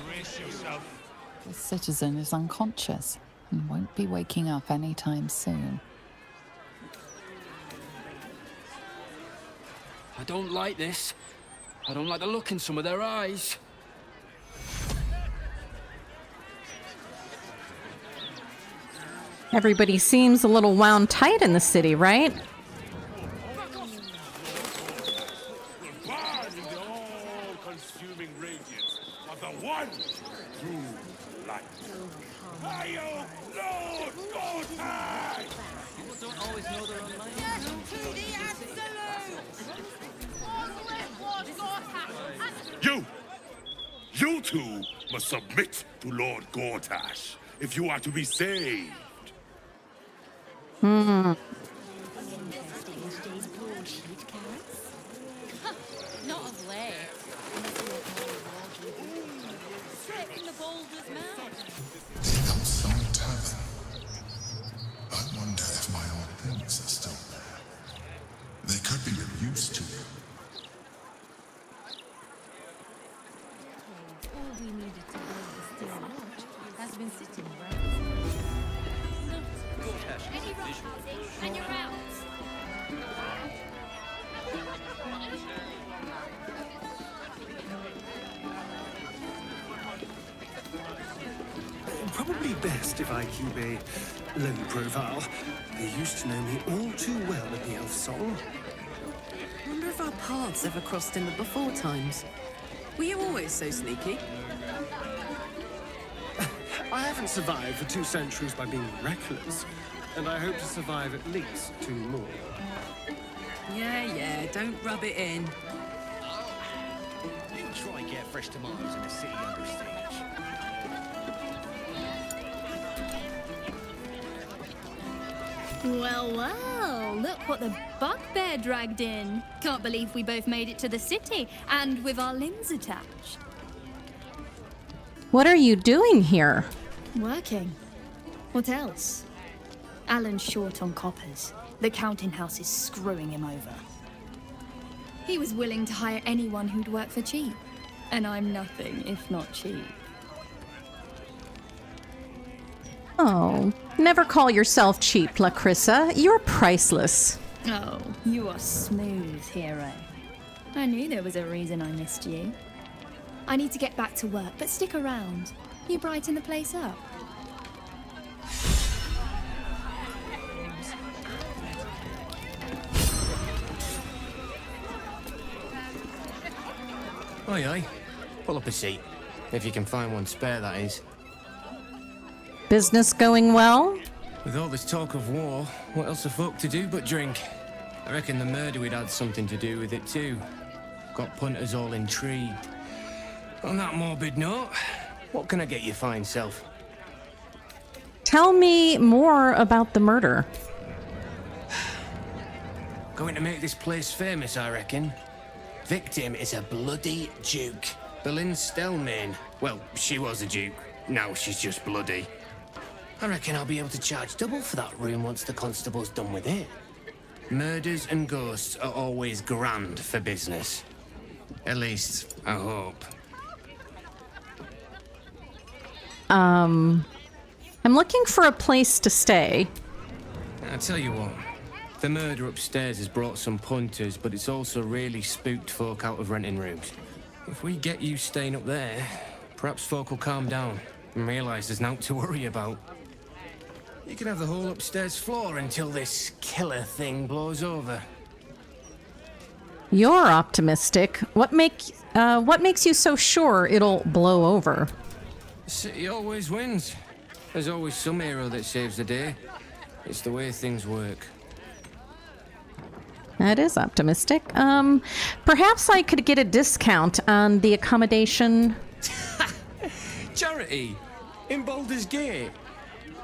Brace yourself. The citizen is unconscious and won't be waking up anytime soon. I don't like this. I don't like the look in some of their eyes. Everybody seems a little wound tight in the city, right? consuming radiance of the one true light. Hail, Lord Gortai! People don't always know their own mind. Yes, to the absolute! You two must submit to Lord Gortash if you are to be saved. Not of late. Straight from the Balder's mouth. Hillsong Tavern. I wonder if my old things are still there. They could be of use to you. All we needed to build the steel lodge has been sitting right. Any roughhousing, and you're out. Probably best if I keep a low profile. They used to know me all too well at the Elf Song. Wonder if our paths ever crossed in the before times. Were you always so sneaky? I haven't survived for 2 centuries by being reckless, and I hope to survive at least 2 more. Yeah, don't rub it in. You try and get fresh tomatoes in a city under siege. Well, well, look what the bugbear dragged in. Can't believe we both made it to the city, and with our limbs attached. What are you doing here? Working. What else? Alan's short on coppers. The counting house is screwing him over. He was willing to hire anyone who'd work for cheap. And I'm nothing if not cheap. Oh, never call yourself cheap, Lacrissa. You're priceless. Oh, you are smooth, hero. I knew there was a reason I missed you. I need to get back to work, but stick around. You brighten the place up. Aye, aye. Pull up a seat. If you can find one spare, that is. Business going well? With all this talk of war, what else are folk to do but drink? I reckon the murder we'd had something to do with it too. Got punters all intrigued. On that morbid note, what can I get you fine self? Tell me more about the murder. Going to make this place famous, I reckon. Victim is a bloody duke. Boleyn Stelmane. Well, she was a duke. Now she's just bloody. I reckon I'll be able to charge double for that room once the constable's done with it. Murders and ghosts are always grand for business. At least, I hope. I'm looking for a place to stay. I'll tell you what. The murder upstairs has brought some punters, but it's also really spooked folk out of renting rooms. If we get you staying up there, perhaps folk will calm down and realise there's naught to worry about. You can have the whole upstairs floor until this killer thing blows over. You're optimistic. What makes you so sure it'll blow over? The city always wins. There's always some hero that saves the day. It's the way things work. That is optimistic. Perhaps I could get a discount on the accommodation. Charity! In Baldur's Gate.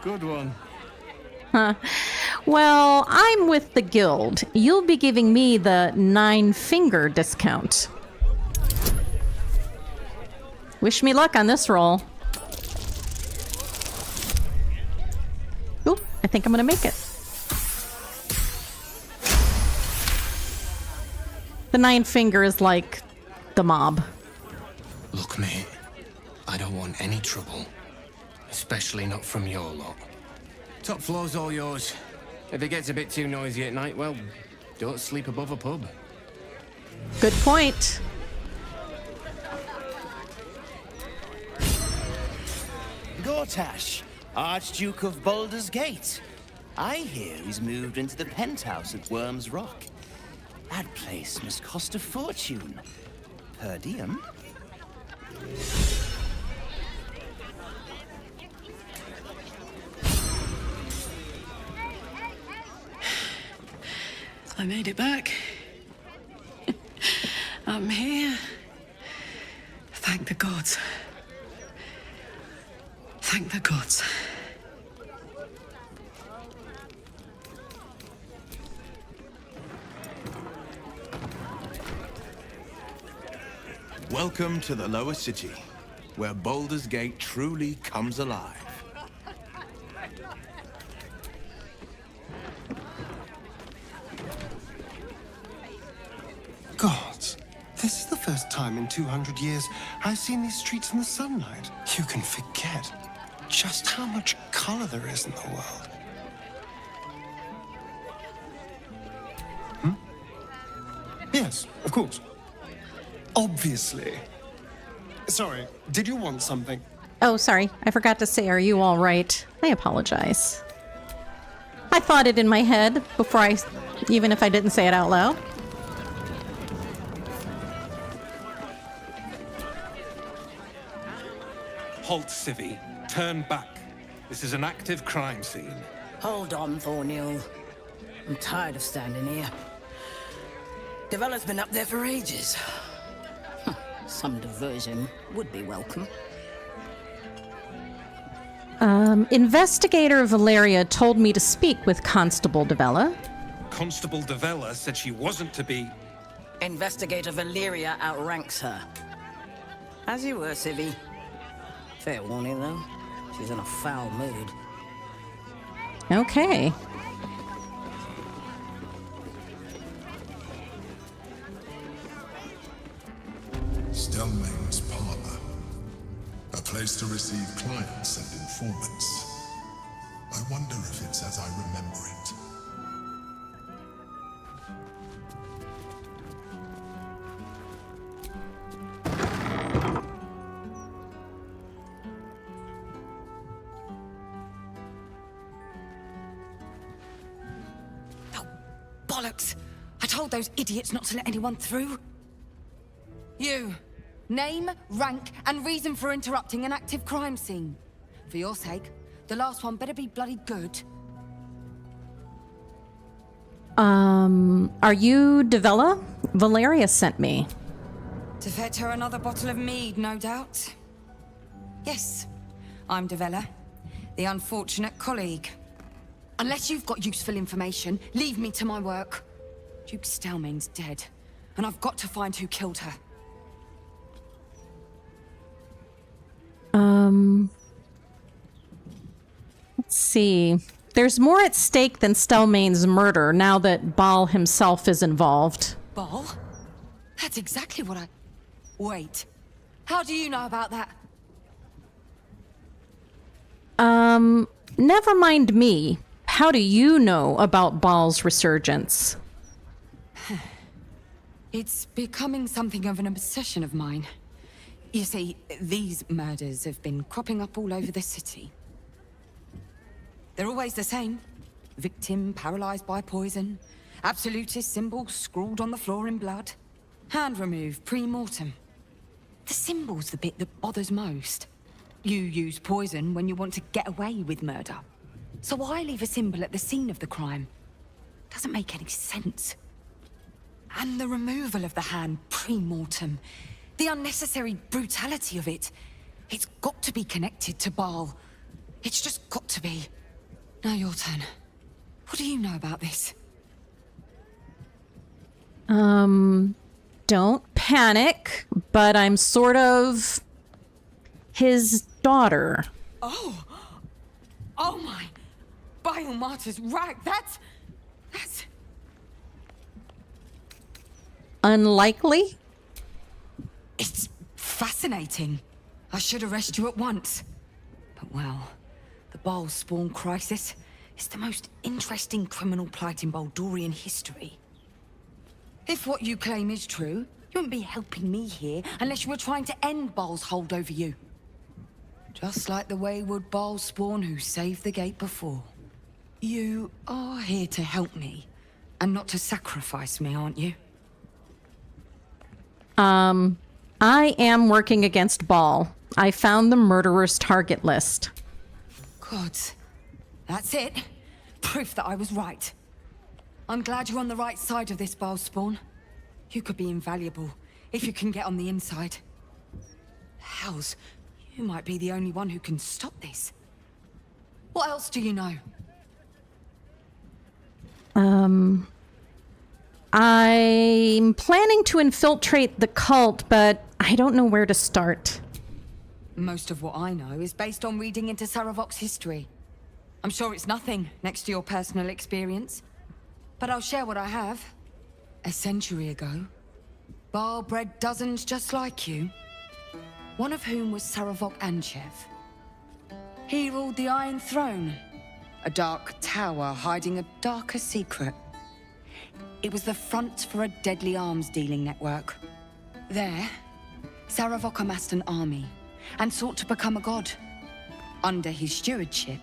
Good one. Huh. Well, I'm with the guild. You'll be giving me the 9-finger discount. Wish me luck on this roll. Oop, I think I'm gonna make it. The 9-finger is like the mob. Look, mate, I don't want any trouble. Especially not from your lot. Top floor's all yours. If it gets a bit too noisy at night, well, don't sleep above a pub. Good point. Gortash, Archduke of Baldur's Gate. I hear he's moved into the penthouse at Worm's Rock. That place must cost a fortune. Per diem? I made it back. I'm here. Thank the gods. Thank the gods. Welcome to the lower city, where Baldur's Gate truly comes alive. Gods, this is the first time in 200 years I've seen these streets in the sunlight. You can forget just how much color there is in the world. Yes, of course. Obviously. Sorry, did you want something? Oh, sorry. I forgot to say, are you all right? I apologize. I thought it in my head before even if I didn't say it out loud. Halt, Civvy. Turn back. This is an active crime scene. Hold on, Thornhill. I'm tired of standing here. Devella's been up there for ages. Some diversion would be welcome. Investigator Valeria told me to speak with Constable Devella. Constable Devella said she wasn't to be... Investigator Valeria outranks her. As you were, Civvy. Fair warning, though. She's in a foul mood. Okay. Stelmane's parlor. A place to receive clients and informants. I wonder if it's as I remember it. Bollocks! I told those idiots not to let anyone through. You. Name, rank, and reason for interrupting an active crime scene. For your sake, the last one better be bloody good. Are you Devella? Valeria sent me. To fetch her another bottle of mead, no doubt. Yes, I'm Devella, the unfortunate colleague. Unless you've got useful information, leave me to my work. Duke Stelmane's dead, and I've got to find who killed her. Let's see. There's more at stake than Stelmane's murder now that Bal himself is involved. Bal? That's exactly what I... Wait. How do you know about that? Never mind me. How do you know about Bal's resurgence? It's becoming something of an obsession of mine. You see, these murders have been cropping up all over the city. They're always the same. Victim paralyzed by poison. Absolutist symbol scrawled on the floor in blood. Hand removed pre-mortem. The symbol's the bit that bothers most. You use poison when you want to get away with murder. So why leave a symbol at the scene of the crime? Doesn't make any sense. And the removal of the hand pre-mortem. The unnecessary brutality of it. It's got to be connected to Bal. It's just got to be. Now your turn. What do you know about this? Don't panic, but I'm sort of his daughter. Oh! Oh my! Biomartyr's right, that's... Unlikely? It's fascinating. I should arrest you at once. But well, the Bal spawn crisis is the most interesting criminal plight in Baldurian history. If what you claim is true, you wouldn't be helping me here unless you were trying to end Bal's hold over you. Just like the wayward Bal spawn who saved the gate before. You are here to help me, and not to sacrifice me, aren't you? I am working against Bal. I found the murderer's target list. God, that's it. Proof that I was right. I'm glad you're on the right side of this, Spawn. You could be invaluable if you can get on the inside. Hells, you might be the only one who can stop this. What else do you know? I'm planning to infiltrate the cult, but I don't know where to start. Most of what I know is based on reading into Saravok's history. I'm sure it's nothing next to your personal experience, but I'll share what I have. A century ago, Baal bred dozens just like you, one of whom was Saravok Anchev. He ruled the Iron Throne, a dark tower hiding a darker secret. It was the front for a deadly arms-dealing network. There, Saravok amassed an army and sought to become a god. Under his stewardship,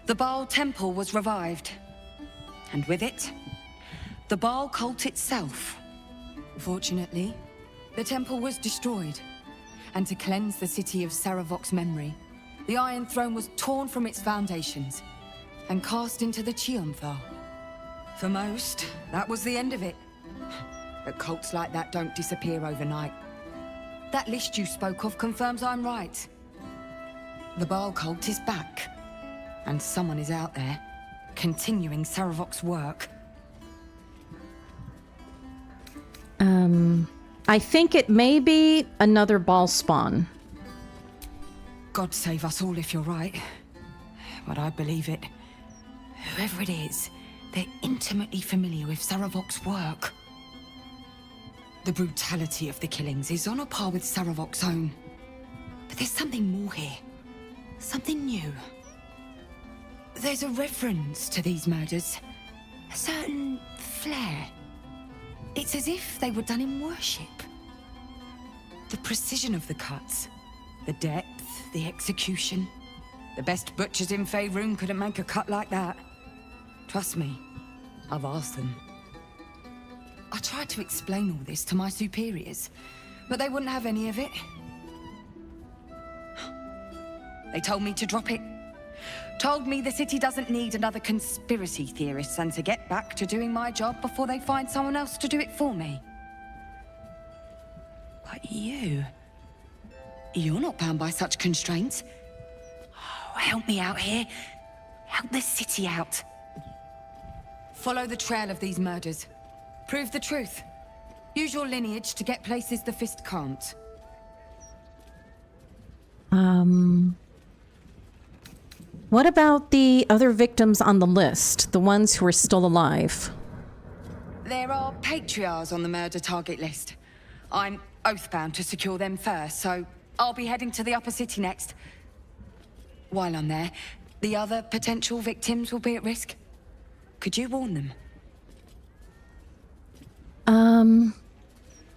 the Baal Temple was revived. And with it, the Baal cult itself. Fortunately, the temple was destroyed. And to cleanse the city of Saravok's memory, the Iron Throne was torn from its foundations and cast into the Chionthal. For most, that was the end of it. But cults like that don't disappear overnight. That list you spoke of confirms I'm right. The Baal cult is back, and someone is out there, continuing Saravok's work. I think it may be another Baal spawn. God save us all if you're right. But I believe it. Whoever it is, they're intimately familiar with Saravok's work. The brutality of the killings is on a par with Saravok's own. But there's something more here. Something new. There's a reference to these murders. A certain flair. It's as if they were done in worship. The precision of the cuts. The depth, the execution. The best butchers in Faerun couldn't make a cut like that. Trust me, I've asked them. I tried to explain all this to my superiors, but they wouldn't have any of it. They told me to drop it. Told me the city doesn't need another conspiracy theorist and to get back to doing my job before they find someone else to do it for me. But you're not bound by such constraints. Oh, help me out here. Help the city out. Follow the trail of these murders. Prove the truth. Use your lineage to get places the Fist can't. What about the other victims on the list? The ones who are still alive? There are patriarchs on the murder target list. I'm oathbound to secure them first, so I'll be heading to the upper city next. While I'm there, the other potential victims will be at risk. Could you warn them?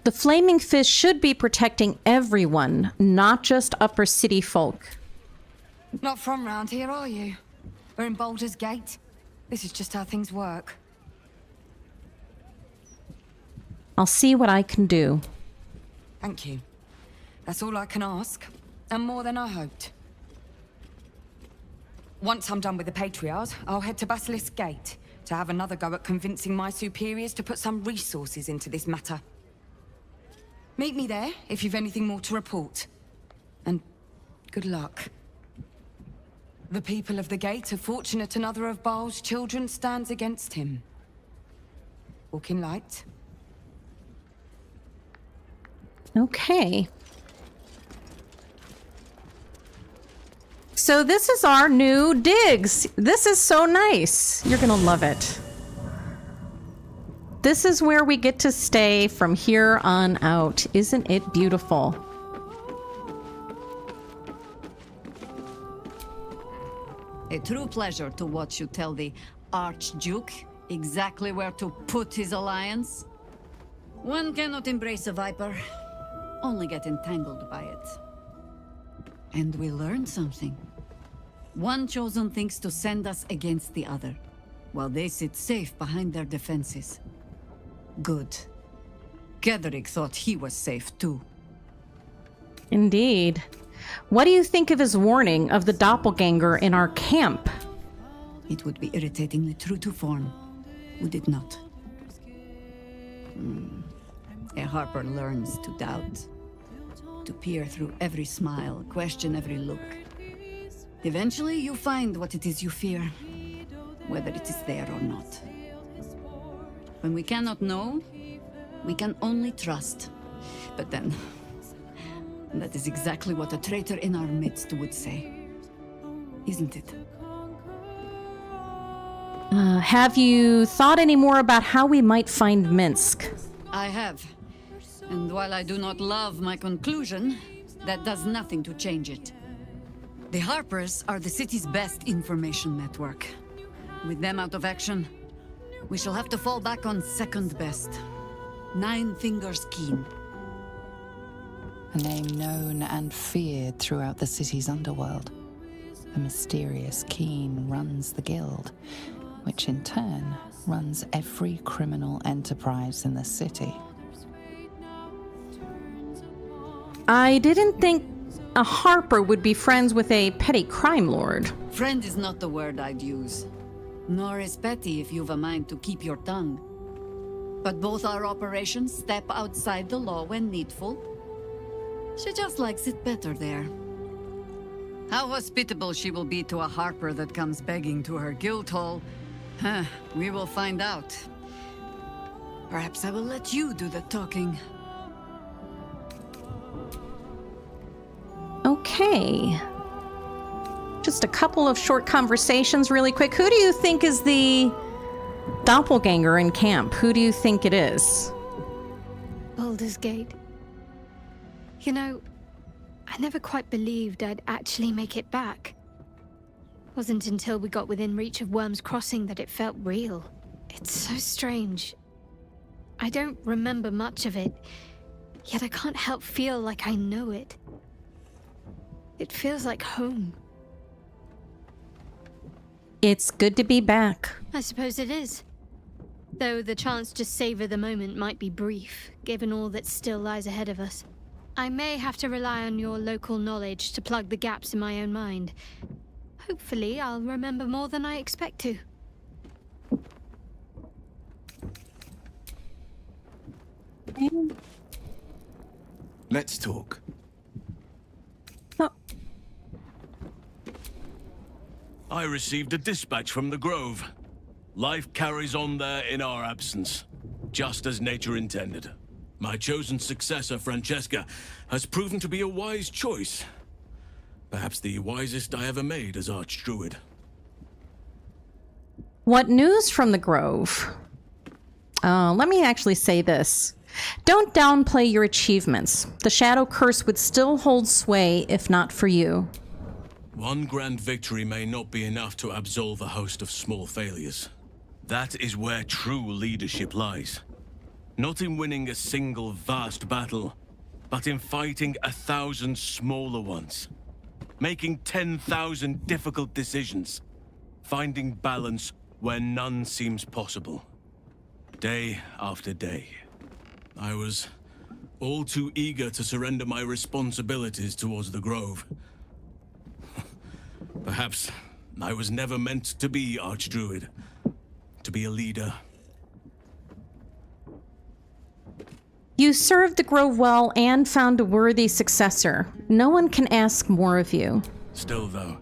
The Flaming Fist should be protecting everyone, not just upper city folk. Not from round here, are you? We're in Baldur's Gate. This is just how things work. I'll see what I can do. Thank you. That's all I can ask, and more than I hoped. Once I'm done with the Patriarchs, I'll head to Basilisk Gate to have another go at convincing my superiors to put some resources into this matter. Meet me there if you've anything more to report. And good luck. The people of the Gate are fortunate another of Baal's children stands against him. Walk in light. Okay. So this is our new digs. This is so nice. You're gonna love it. This is where we get to stay from here on out. Isn't it beautiful? A true pleasure to watch you tell the Archduke exactly where to put his alliance. One cannot embrace a viper, only get entangled by it. And we learned something. One chosen thinks to send us against the other, while they sit safe behind their defenses. Good. Gedrick thought he was safe too. Indeed. What do you think of his warning of the doppelganger in our camp? It would be irritatingly true to form. would it not? A Harper learns to doubt, to peer through every smile, question every look. Eventually, you find what it is you fear, whether it is there or not. When we cannot know, we can only trust. But then, that is exactly what a traitor in our midst would say. Isn't it? Have you thought any more about how we might find Minsk? I have. And while I do not love my conclusion, that does nothing to change it. The Harpers are the city's best information network. With them out of action, we shall have to fall back on second best. Nine Fingers Keen. A name known and feared throughout the city's underworld. The mysterious Keen runs the guild, which in turn runs every criminal enterprise in the city. I didn't think a Harper would be friends with a petty crime lord. Friend is not the word I'd use. Nor is petty if you've a mind to keep your tongue. But both our operations step outside the law when needful. She just likes it better there. How hospitable she will be to a Harper that comes begging to her guild hall, we will find out. Perhaps I will let you do the talking. Okay. Just a couple of short conversations really quick. Who do you think is the doppelganger in camp? Who do you think it is? Baldur's Gate. You know, I never quite believed I'd actually make it back. Wasn't until we got within reach of Worm's Crossing that it felt real. It's so strange. I don't remember much of it, yet I can't help feel like I know it. It feels like home. It's good to be back. I suppose it is. Though the chance to savor the moment might be brief, given all that still lies ahead of us. I may have to rely on your local knowledge to plug the gaps in my own mind. Hopefully, I'll remember more than I expect to. Let's talk. I received a dispatch from the Grove. Life carries on there in our absence, just as nature intended. My chosen successor, Francesca, has proven to be a wise choice. Perhaps the wisest I ever made as Archdruid. What news from the Grove? Let me actually say this. Don't downplay your achievements. The Shadow Curse would still hold sway if not for you. One grand victory may not be enough to absolve a host of small failures. That is where true leadership lies. Not in winning a single vast battle, but in fighting 1,000 smaller ones. Making 10,000 difficult decisions. Finding balance where none seems possible. Day after day. I was all too eager to surrender my responsibilities towards the Grove. Perhaps I was never meant to be Archdruid, to be a leader. You served the Grove well and found a worthy successor. No one can ask more of you. Still, though,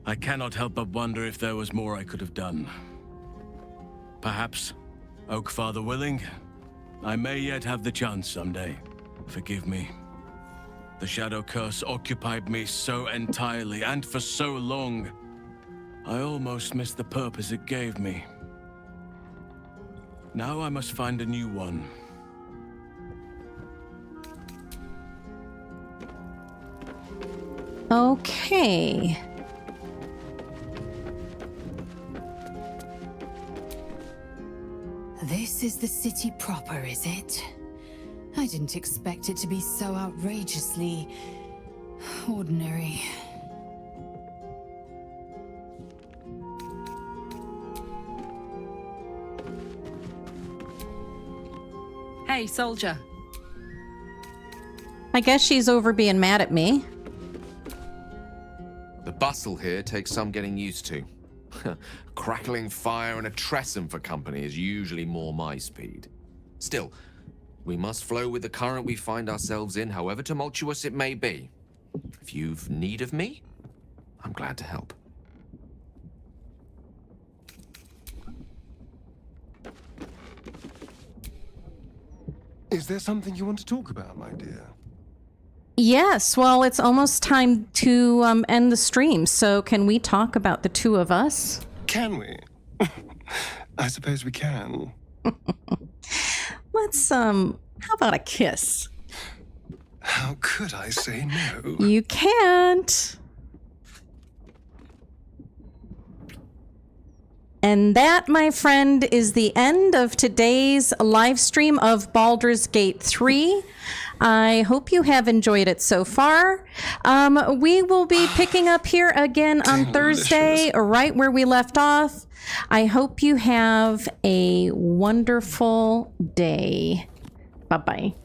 I cannot help but wonder if there was more I could have done. Perhaps, Oakfather willing, I may yet have the chance someday. Forgive me. The Shadow Curse occupied me so entirely and for so long, I almost missed the purpose it gave me. Now I must find a new one. Okay. This is the city proper, is it? I didn't expect it to be so outrageously ordinary. Hey, soldier. I guess she's over being mad at me. The bustle here takes some getting used to. Crackling fire and a tresson for company is usually more my speed. Still, we must flow with the current we find ourselves in, however tumultuous it may be. If you've need of me, I'm glad to help. Is there something you want to talk about, my dear? Yes, well, it's almost time to end the stream, so can we talk about the two of us? Can we? I suppose we can. Let's, how about a kiss? How could I say no? You can't. And that, my friend, is the end of today's live stream of Baldur's Gate 3. I hope you have enjoyed it so far. We will be picking up here again on Thursday, right where we left off. I hope you have a wonderful day. Bye-bye.